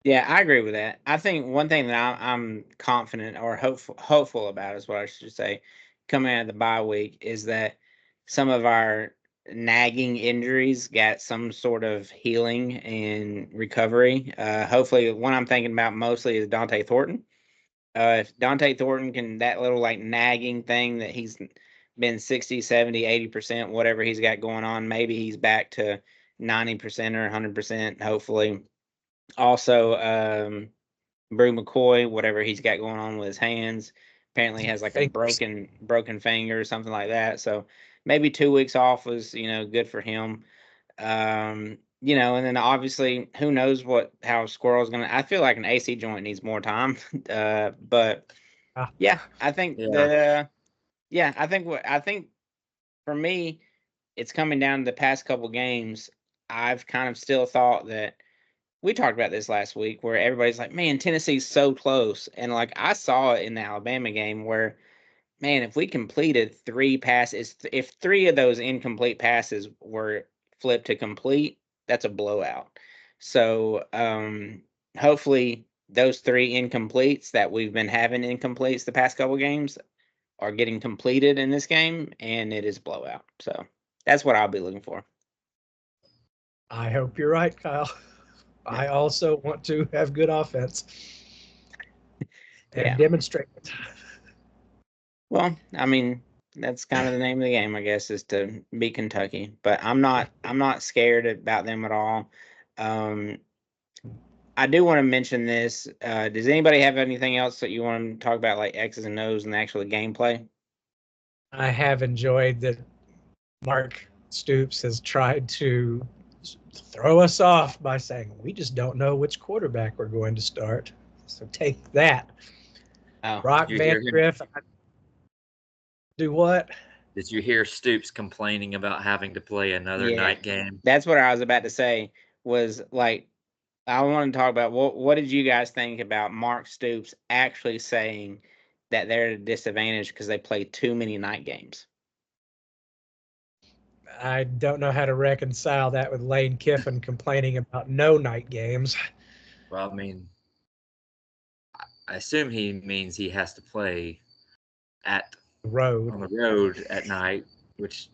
Yeah, I agree with that. I think one thing that I'm confident or hopeful about is what I should say, coming out of the bye week, is that some of our nagging injuries got some sort of healing and recovery. Hopefully, one I'm thinking about mostly is Dante Thornton. If Dante Thornton can, that little like nagging thing that he's been 60, 70, 80%, whatever he's got going on, maybe he's back to 90% or 100%, hopefully. Also, Brew McCoy, whatever he's got going on with his hands, apparently has like a broken finger or something like that. So maybe 2 weeks off was, good for him. And then obviously, who knows how Squirrel's gonna. I feel like an AC joint needs more time, but yeah, I think that. I think for me, it's coming down to the past couple games. I've kind of still thought that we talked about this last week where everybody's like, man, Tennessee's so close. And like I saw it in the Alabama game where, man, if we completed 3 passes, if 3 of those incomplete passes were flipped to complete, that's a blowout. So hopefully those 3 incompletes that we've been having incompletes the past couple games are getting completed in this game, and it is blowout. So that's what I'll be looking for. I hope you're right, Kyle. Yeah. I also want to have good offense and Yeah. demonstrate it. Well, I mean, that's kind of the name of the game, I guess, is to beat Kentucky. But I'm not scared about them at all. I do want to mention this. Does anybody have anything else that you want to talk about, like X's and O's and the actual gameplay? I have enjoyed that Mark Stoops has tried to throw us off by saying we just don't know which quarterback we're going to start. So take that. Oh, Brock Vandagriff. Do what? Did you hear Stoops complaining about having to play another yeah. night game? That's what I was about to say. Was like, I want to talk about what did you guys think about Mark Stoops actually saying that they're at a disadvantage because they play too many night games? I don't know how to reconcile that with Lane Kiffin complaining about no night games. Well, I mean, I assume he means he has to play on the road at night, which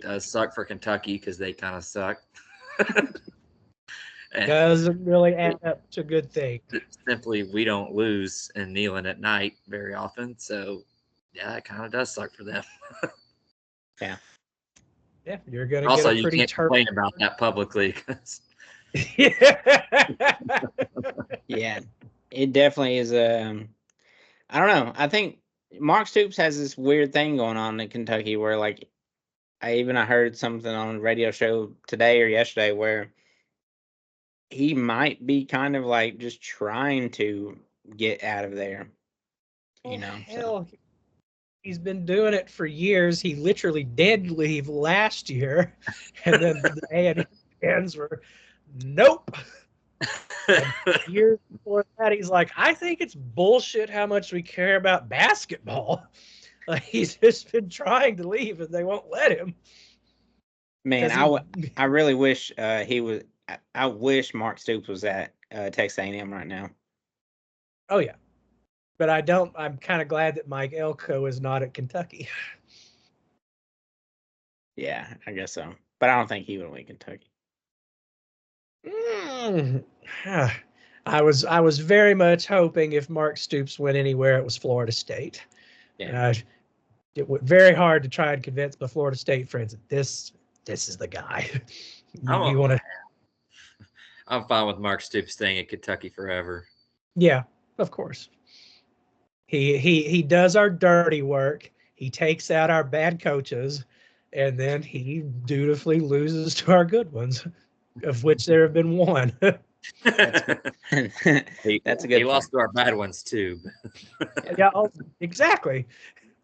does suck for Kentucky because they kind of suck. Doesn't really add up to a good thing. Simply, we don't lose in Neyland at night very often, so yeah, it kind of does suck for them. Yeah. Yeah, you're going to Also, get a you pretty can't complain about that publicly. Yeah, it definitely is. I don't know. I think Mark Stoops has this weird thing going on in Kentucky where, like, I heard something on a radio show today or yesterday where he might be kind of like just trying to get out of there. You know, hell, he's been doing it for years. He literally did leave last year, and then the A&M fans were, nope. And years before that, he's like, I think it's bullshit how much we care about basketball. Like, he's just been trying to leave, and they won't let him. man, I really wish he was. I wish Mark Stoops was at Texas A&M right now. Oh yeah, but I don't. I'm kind of glad that Mike Elko is not at Kentucky. Yeah, I guess so. But I don't think he would win Kentucky. I was very much hoping if Mark Stoops went anywhere, it was Florida State. Yeah. It was very hard to try and convince my Florida State friends that this is the guy. you want to? I'm fine with Mark Stoops staying at Kentucky forever. Yeah, of course. He does our dirty work. He takes out our bad coaches, and then he dutifully loses to our good ones, of which there have been one. That's a good. He lost to our bad ones too. Yeah, exactly.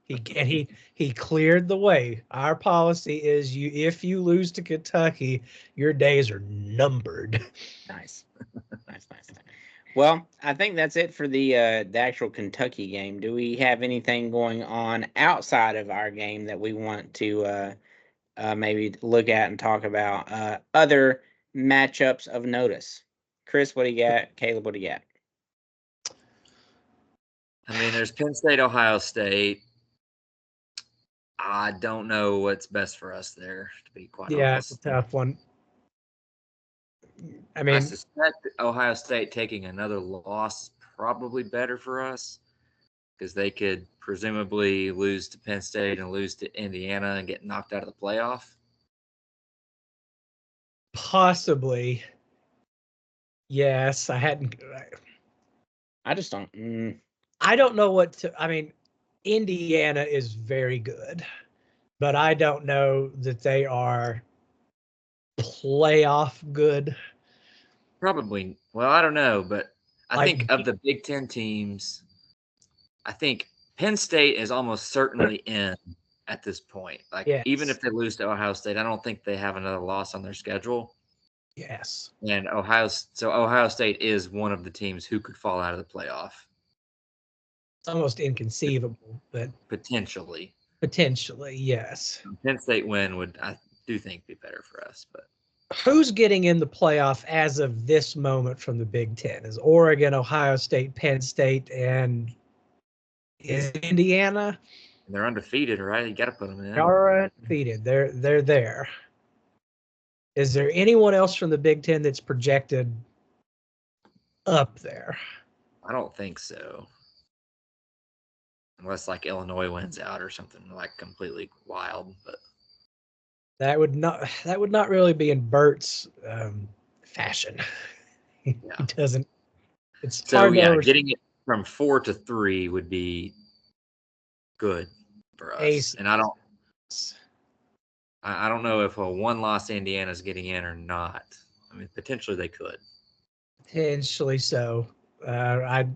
He cleared the way. Our policy is if you lose to Kentucky, your days are numbered. Nice. Well, I think that's it for the actual Kentucky game. Do we have anything going on outside of our game that we want to maybe look at and talk about? Other matchups of notice. Chris, what do you got? Caleb, what do you got? I mean, there's Penn State, Ohio State. I don't know what's best for us there, to be quite honest. It's a tough one. I mean, I suspect Ohio State taking another loss is probably better for us because they could presumably lose to Penn State and lose to Indiana and get knocked out of the playoff. Possibly. Yes, I hadn't. I just don't. I don't know what to. I mean, Indiana is very good, but I don't know that they are playoff good. Probably. Well, I don't know, but I think of the Big Ten teams, I think Penn State is almost certainly in at this point. Like, Yes. even if they lose to Ohio State, I don't think they have another loss on their schedule. Yes. And Ohio State is one of the teams who could fall out of the playoff. It's almost inconceivable, but Potentially. yes. Penn State win would, I do think, be better for us. But who's getting in the playoff as of this moment from the Big Ten? Is Oregon, Ohio State, Penn State, and is Indiana? they're undefeated, right? You got to put them in. They are undefeated. They're there. Is there anyone else from the Big Ten that's projected up there? I don't think so. Unless like Illinois wins out or something like completely wild, but that would not really be in Bert's fashion. He doesn't. It's so hard yeah, to getting it from 4 to 3 would be good for us. And I don't know if a one-loss Indiana is getting in or not. I mean, potentially they could. Potentially so.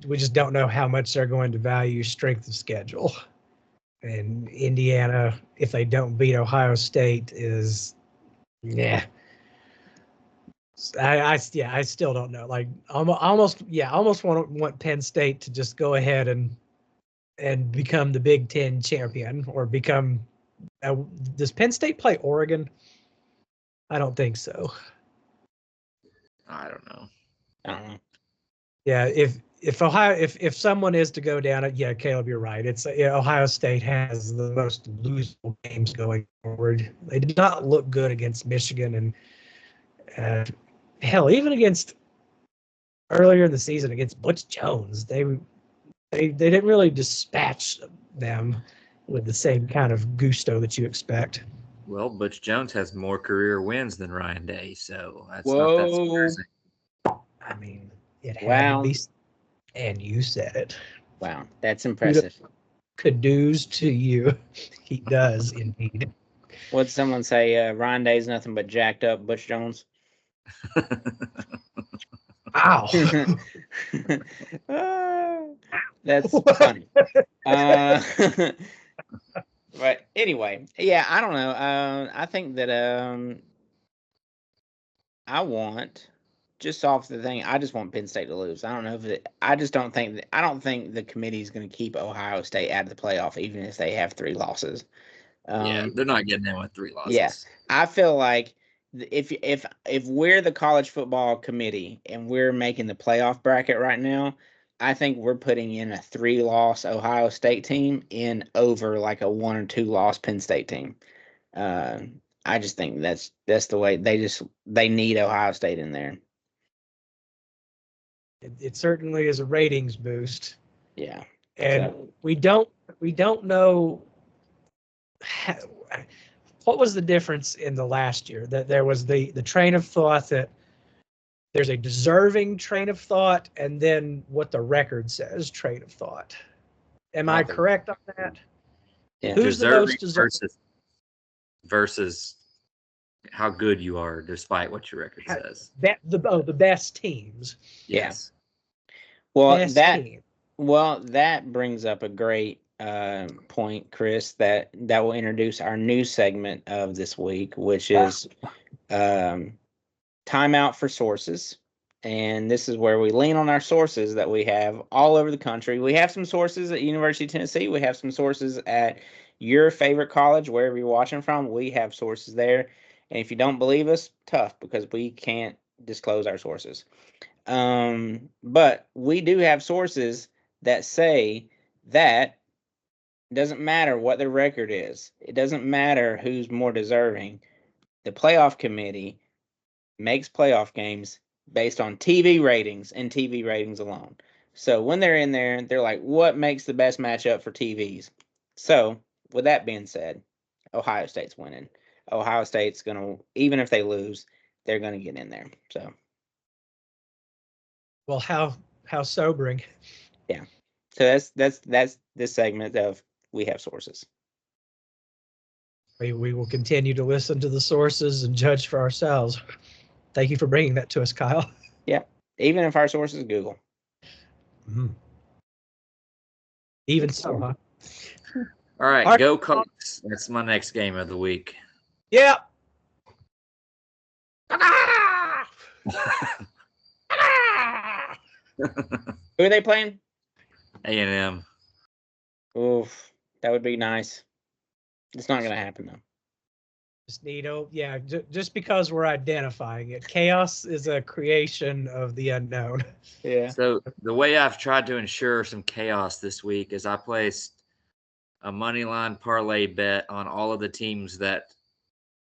We just don't know how much they're going to value strength of schedule. And Indiana, if they don't beat Ohio State, is I still don't know. Like almost want Penn State to just go ahead and become the Big Ten champion or become. Does Penn State play Oregon? I don't think so. I don't know. Yeah, if someone is to go down it, Caleb, you're right. It's Ohio State has the most losable games going forward. They did not look good against Michigan, and hell, even against earlier in the season against Butch Jones, they didn't really dispatch them with the same kind of gusto that you expect. Well, Butch Jones has more career wins than Ryan Day, so that's not that surprising. I mean, it had to be, and you said it. Wow, that's impressive. Kudos to you. He does indeed. What'd someone say? Ryan Day's nothing but jacked up Butch Jones. Ow. That's funny. But anyway, yeah, I don't know. I think that I want, just off the thing, I just want Penn State to lose. I don't know if I don't think the committee is going to keep Ohio State out of the playoff, even if they have 3 losses. Yeah, they're not getting in with 3 losses. Yeah, I feel like if we're the college football committee and we're making the playoff bracket right now, I think we're putting in a 3-loss Ohio State team in over like a 1 or 2 loss Penn State team. I just think that's the way they need Ohio State in there. It certainly is a ratings boost. Yeah, and we don't know what was the difference in the last year. That there was the train of thought that there's a deserving train of thought, and then what the record says train of thought. Am I correct on that? Yeah. Who's the most deserving versus how good you are, despite what your record says. The best teams. Yes. Well, that brings up a great point, Chris. That will introduce our new segment of this week, which is timeout for sources. And this is where we lean on our sources that we have all over the country. We have some sources at University of Tennessee. We have some sources at your favorite college, wherever you're watching from. We have sources there. And if you don't believe us, tough, because we can't disclose our sources. But we do have sources that say that it doesn't matter what the record is. It doesn't matter who's more deserving. The playoff committee makes playoff games based on TV ratings and TV ratings alone. So when they're in there, they're like, what makes the best matchup for TVs? So with that being said, Ohio State's winning. Ohio State's going to, even if they lose, they're going to get in there. So. Well, how sobering. Yeah. So that's this segment of We Have Sources. We will continue to listen to the sources and judge for ourselves. Thank you for bringing that to us, Kyle. Yeah. Even if our source is Google. Mm-hmm. Even so, huh? All right, go Colts. That's my next game of the week. Yeah. Who are they playing? A&M. Oof, that would be nice. It's not gonna happen though. Just because we're identifying it. Chaos is a creation of the unknown. Yeah. So the way I've tried to ensure some chaos this week is I placed a money line parlay bet on all of the teams that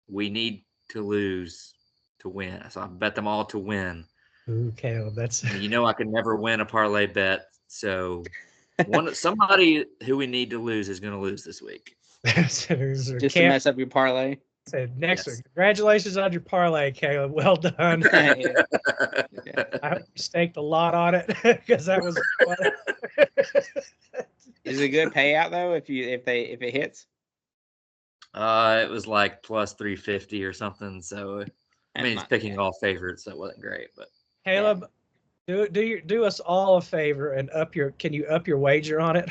we need to lose to win. So I bet them all to win. Ooh, Caleb, that's I can never win a parlay bet. So somebody who we need to lose is going to lose this week. Just to mess up your parlay. Said next week. Congratulations on your parlay, Caleb. Well done. Yeah. I hope you staked a lot on it because that was. Is it a good payout though if it hits? It was like plus 350 or something. So I mean, it's picking all favorites, so it wasn't great. But Caleb, do us all a favor and can you up your wager on it?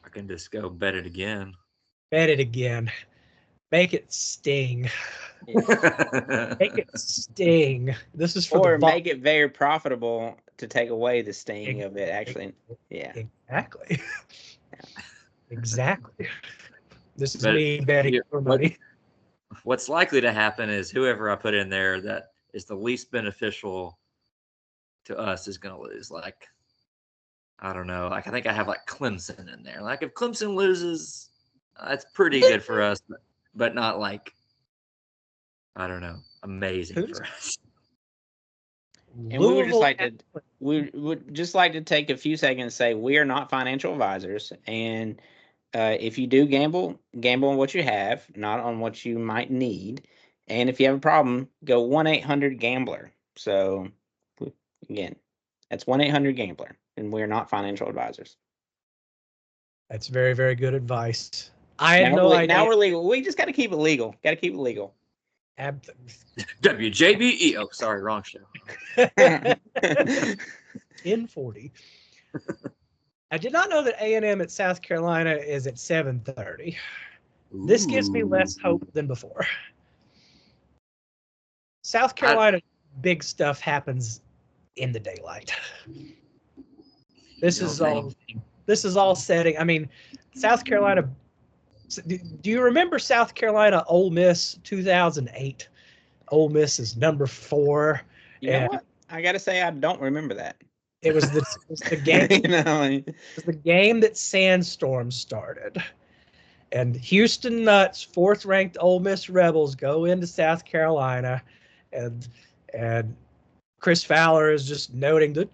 I can just go bet it again. Bet it again. Make it sting. Yeah. Make it sting. This is for or make it very profitable to take away the sting of it. Actually, yeah. Exactly. Exactly. This is me betting for money. What's likely to happen is whoever I put in there that is the least beneficial to us is going to lose. Like, I don't know. Like, I think I have like Clemson in there. Like, if Clemson loses, that's pretty good for us, but not like, I don't know, amazing for us. And we would just like to take a few seconds to say we are not financial advisors, and if you do gamble on what you have, not on what you might need. And if you have a problem, go 1-800-GAMBLER. So again, that's 1-800-GAMBLER, and we're not financial advisors. That's very, very good advice. I had no idea. Now we're legal. We just got to keep it legal. WJBE. Oh, sorry, wrong show. 1040. I did not know that A&M at South Carolina is at 7:30. This gives me less hope than before. South Carolina big stuff happens in the daylight. This is all setting. I mean, South Carolina. Do you remember South Carolina Ole Miss 2008? Ole Miss is number 4. You know what? I gotta say I don't remember that. It was the game. It was the game that Sandstorm started, and Houston Nuts, 4th-ranked Ole Miss Rebels, go into South Carolina, and Chris Fowler is just noting the.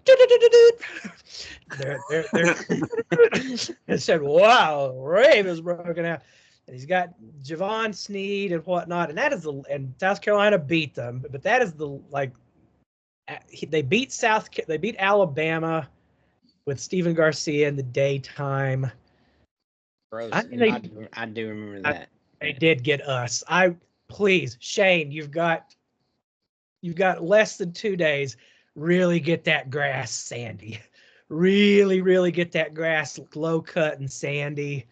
And said, "Wow, rave is broken out." And he's got Javon Sneed and whatnot, and and South Carolina beat them, but that is they beat Alabama with Stephen Garcia in the daytime. Gross. I do remember that. They did get us. Please, Shane, you've got less than 2 days. Really get that grass sandy. Really, really get that grass low cut and sandy.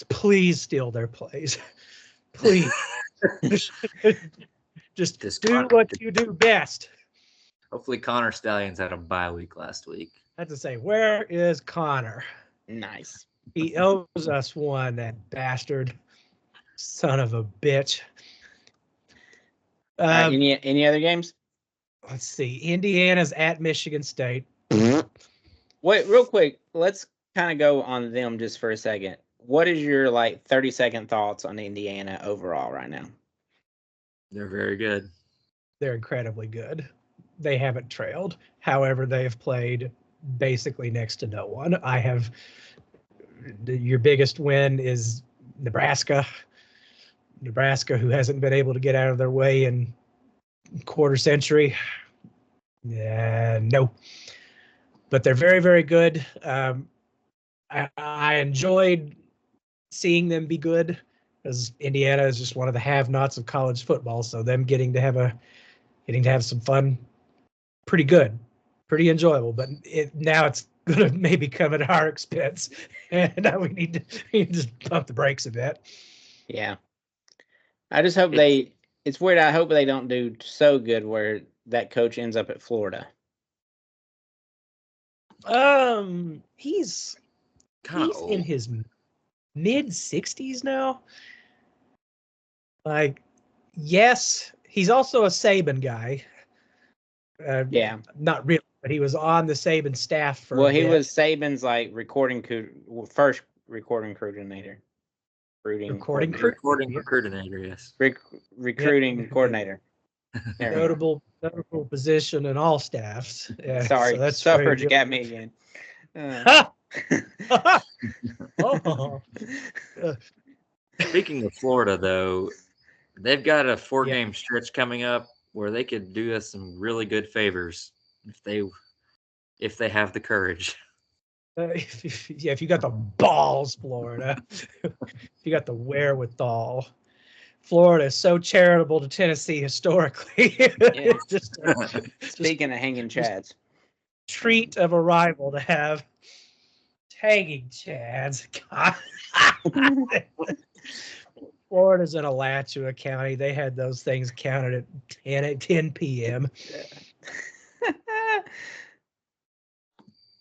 Please steal their plays. Please. Just do what you do best. Hopefully Connor Stallions had a bye week last week. I have to say, where is Connor? Nice. He owes us one, that bastard. Son of a bitch. Any other games? Let's see. Indiana's at Michigan State. Wait, real quick. Let's kind of go on them just for a second. What is your 30-second thoughts on Indiana overall right now? They're very good. They're incredibly good. They haven't trailed. However, they have played basically next to no one. Your biggest win is Nebraska. Nebraska, who hasn't been able to get out of their way in quarter century. No. But they're very, very good. I enjoyed seeing them be good, because Indiana is just one of the have-nots of college football. So them getting to have some fun, pretty good, pretty enjoyable. But now it's going to maybe come at our expense, and we need to just pump the brakes a bit. Yeah. I just hope it's weird. I hope they don't do so good where that coach ends up at Florida. He's Kind of in old. his mid 60s now. Like, yes, he's also a Saban guy. Yeah. Not really, but he was on the Saban staff for Well, a he bit. was Saban's like first recording coordinator. Recording Coordinator, yes. Recruiting coordinator. Notable position in all staffs. Yeah, Sorry, so that's suffrage got me again. Oh. Speaking of Florida, though, they've got a 4-game stretch coming up where they could do us some really good favors if they have the courage. If you got the balls, Florida, if you got the wherewithal. Florida is so charitable to Tennessee historically. Yeah. just Speaking of hanging chads, treat of a rival to have hanging chads. Florida's in Alachua County. They had those things counted at 10 p.m.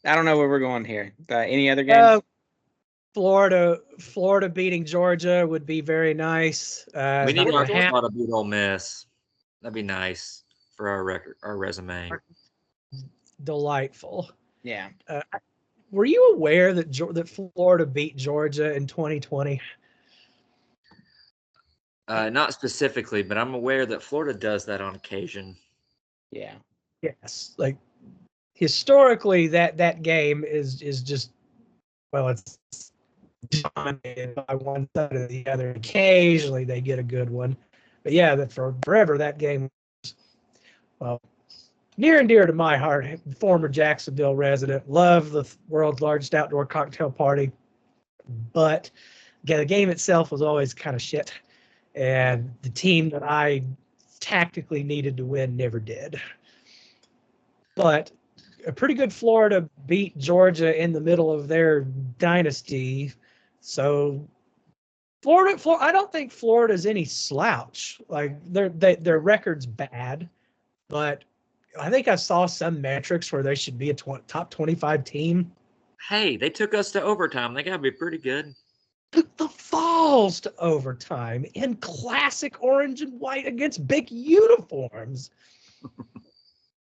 I don't know where we're going here. Any other games? Florida beating Georgia would be very nice. We need Arkansas to beat Ole Miss. That'd be nice for our resume. Delightful. Yeah. Were you aware that Florida beat Georgia in 2020? Not specifically, but I'm aware that Florida does that on occasion. Yeah. Yes. Like historically, that game is just, well, it's dominated by one side or the other. Occasionally they get a good one, but yeah, that for forever that game was, well, near and dear to my heart. Former Jacksonville resident, love the world's largest outdoor cocktail party, but again, the game itself was always kind of shit, and the team that I tactically needed to win never did. But a pretty good Florida beat Georgia in the middle of their dynasty. So Florida, I don't think Florida's any slouch. Like their record's bad, but I think I saw some metrics where they should be a top 25 team. Hey, they took us to overtime. They got to be pretty good. Took the Falls to overtime in classic orange and white against big uniforms.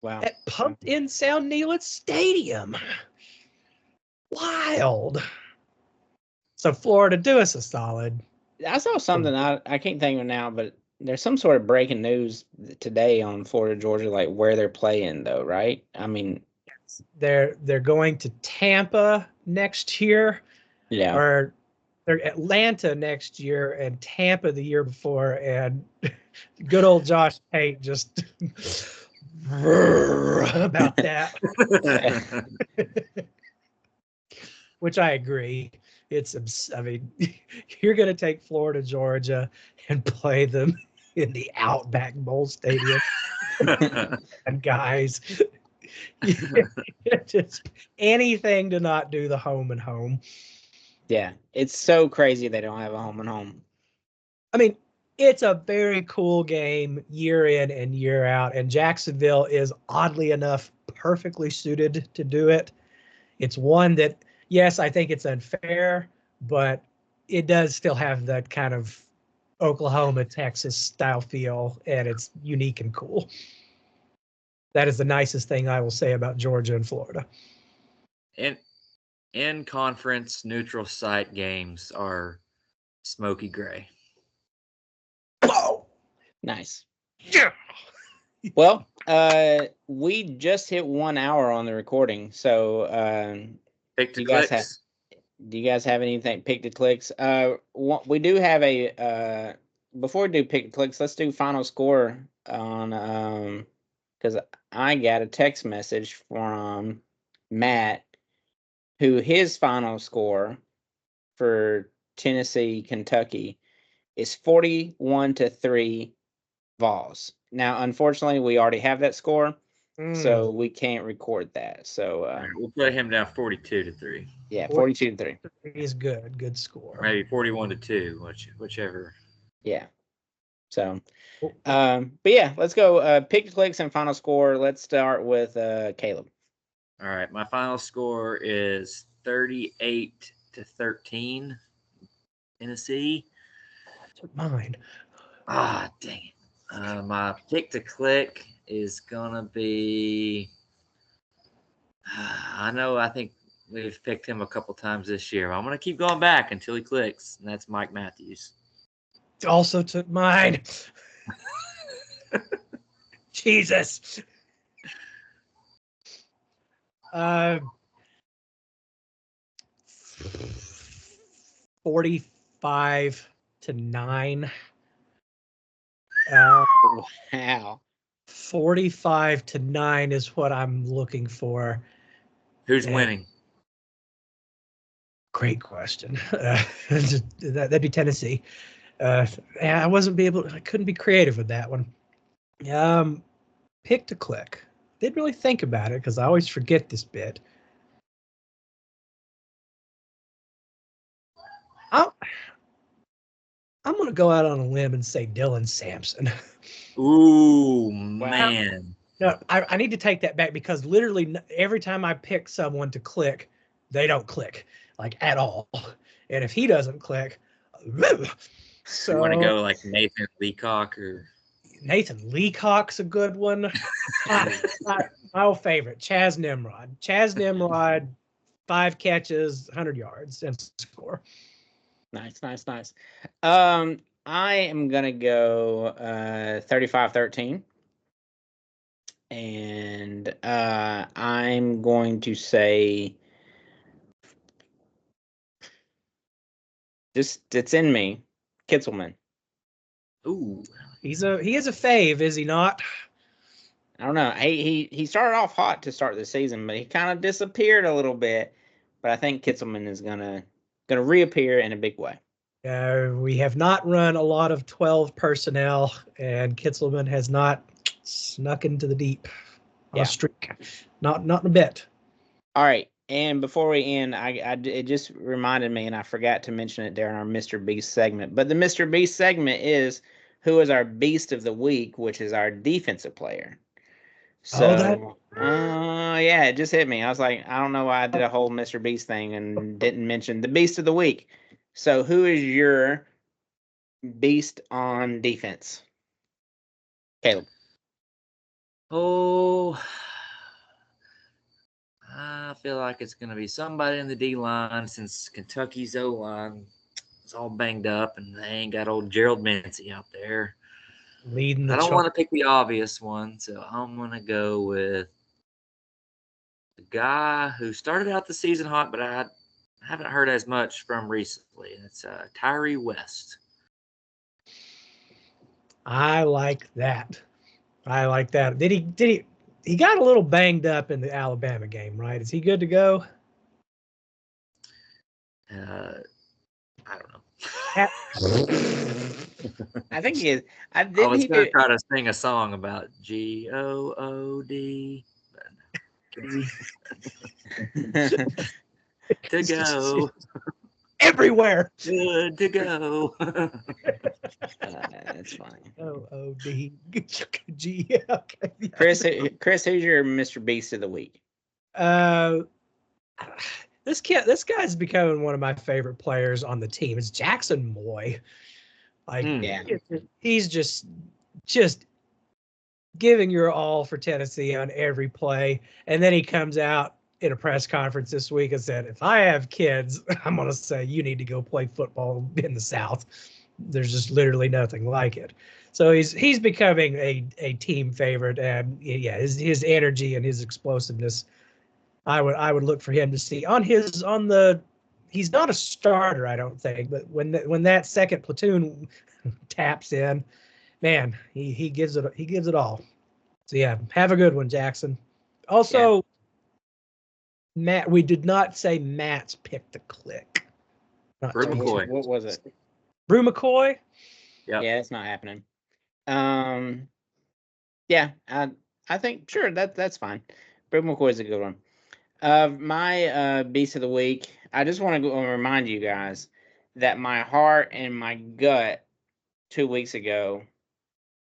Wow. At pumped in Sound Neelitz Stadium. Wild. So Florida, do us a solid. I saw something I can't think of now, but there's some sort of breaking news today on Florida, Georgia, like where they're playing though, right? I mean, they're going to Tampa next year. Yeah. Or they're Atlanta next year and Tampa the year before, and good old Josh Pate just about that. Which I agree. I mean, you're going to take Florida, Georgia, and play them in the Outback Bowl Stadium. And guys, just anything to not do the home and home. Yeah, it's so crazy they don't have a home and home. I mean, it's a very cool game year in and year out, and Jacksonville is oddly enough perfectly suited to do it. It's one that, yes, I think it's unfair, but it does still have that kind of Oklahoma, Texas style feel, and it's unique and cool. That is the nicest thing I will say about Georgia and Florida. And in conference neutral site games are smoky gray. Whoa! Nice. Yeah. Well, we just hit 1 hour on the recording, so Pick to do you guys have anything pick to clicks? We do have a before we do pick to clicks, let's do final score on because I got a text message from Matt, who his final score for Tennessee, Kentucky is 41-3 Vols. Now, unfortunately, we already have that score. so we can't record that. So All right, we'll put him down 42-3. yeah, 42-3. Is good score. Maybe 41-2, whichever. Yeah. So, but yeah, let's go. Pick clicks and final score. Let's start with Caleb. All right, my final score is 38-13. Tennessee. Mine. Ah, dang it. My pick to click is gonna be. I think we've picked him a couple times this year. I'm gonna keep going back until he clicks, and that's Mike Matthews. Also took mine. Jesus. 45-9. Wow. 45-9 is what I'm looking for. Who's winning? Great question. That'd be Tennessee. I couldn't be creative with that one. Pick to click. Didn't really think about it because I always forget this bit. I'm going to go out on a limb and say Dylan Sampson. Ooh, man. No, I need to take that back because literally every time I pick someone to click, they don't click like at all. And if he doesn't click, so You want to go like Nathan Leacock or Nathan Leacock's a good one. My old favorite, Chaz Nimrod. Chaz Nimrod, 5 catches, 100 yards, and score. Nice. I am gonna go 35-13. And I'm going to say just it's in me, Kitzelman. ooh. He is a fave, is he not? I don't know. He started off hot to start the season, but he kind of disappeared a little bit. But I think Kitzelman is gonna reappear in a big way. We have not run a lot of 12 personnel, and Kitzelman has not snuck into the deep on a streak. Not in a bit. All right. And before we end, it just reminded me, and I forgot to mention it during our Mr. Beast segment. But the Mr. Beast segment is who is our Beast of the Week, which is our defensive player. So, yeah, it just hit me. I was like, I don't know why I did a whole Mr. Beast thing and didn't mention the Beast of the Week. So, who is your Beast on defense? Caleb. Oh, I feel like it's going to be somebody in the D line since Kentucky's O line is all banged up and they ain't got old Gerald Mincy out there. Leading the I don't want to pick the obvious one, so I'm going to go with the guy who started out the season hot, but I haven't heard as much from recently. It's Tyree West. I like that. Did he got a little banged up in the Alabama game, right? Is he good to go? I don't know. I think he is. I was going to try to sing a song about GOOD. To go. Everywhere. Good to go. That's funny. OOD. G. Okay. Chris, who's your Mr. Beast of the Week? This guy's becoming one of my favorite players on the team. It's Jackson Moy. He's just giving your all for Tennessee on every play. And then he comes out in a press conference this week and said, if I have kids, I'm going to say you need to go play football in the South. There's just literally nothing like it. So he's becoming a team favorite, and his energy and his explosiveness. I would look for him to see he's not a starter, I don't think, but when that second platoon taps in, man, he gives it all. So yeah, have a good one, Jackson. Also, Matt, we did not say Matt's pick to click. Brew McCoy. What was it? Brew McCoy? Yep. Yeah, it's not happening. Yeah, I I think sure that's fine. Brig McCoy's a good one. My beast of the week. I just want to remind you guys that my heart and my gut 2 weeks ago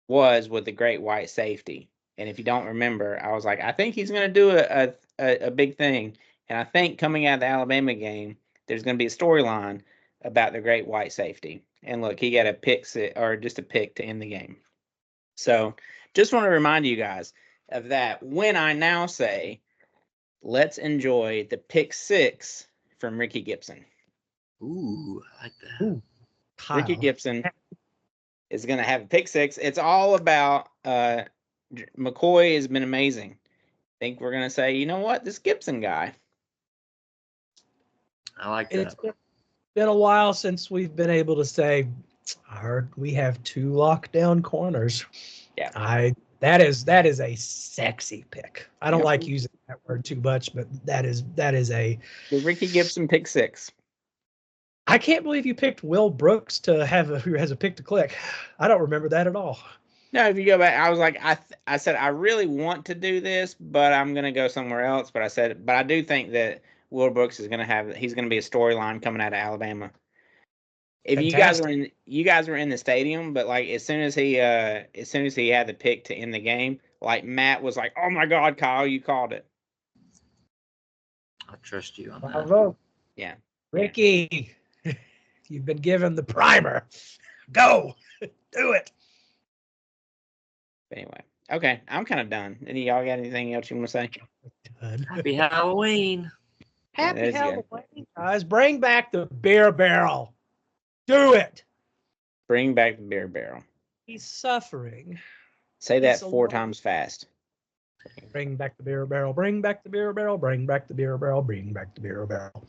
was with the great white safety. And if you don't remember, I was like, I think he's going to do a big thing. And I think coming out of the Alabama game, there's going to be a storyline about the great white safety. And look, he got a pick or just a pick to end the game. So just want to remind you guys of that when I now say, let's enjoy the pick six from Ricky Gibson. Ooh, I like that. Ooh, Ricky Kyle. Gibson is going to have a pick six. It's all about McCoy has been amazing. I think we're going to say, you know what, this Gibson guy. I like And that. it's been a while since we've been able to say, I heard we have 2 lockdown corners. Yeah. That is a sexy pick. I don't Yep. like using that word too much, but that is a. The Ricky Gibson pick six. I can't believe you picked Will Brooks to have who has a pick to click. I don't remember that at all. No, if you go back, I was like, I said I really want to do this, but I'm gonna go somewhere else. But I do think that Will Brooks is he's gonna be a storyline coming out of Alabama. If Fantastic. you guys were in the stadium, but like as soon as he had the pick to end the game, like Matt was like, "Oh my God, Kyle, you called it." I trust you on that. Bravo. Yeah, Ricky, you've been given the primer. Go, do it. Anyway, okay, I'm kind of done. Any of y'all got anything else you want to say? Done. Happy Halloween. Happy that is good. Halloween, guys. Bring back the beer barrel. Do it. Bring back the beer barrel. He's suffering. Say that It's a 4 lot. times fast. Bring back the beer barrel. Bring back the beer barrel. Bring back the beer barrel. Bring back the beer barrel.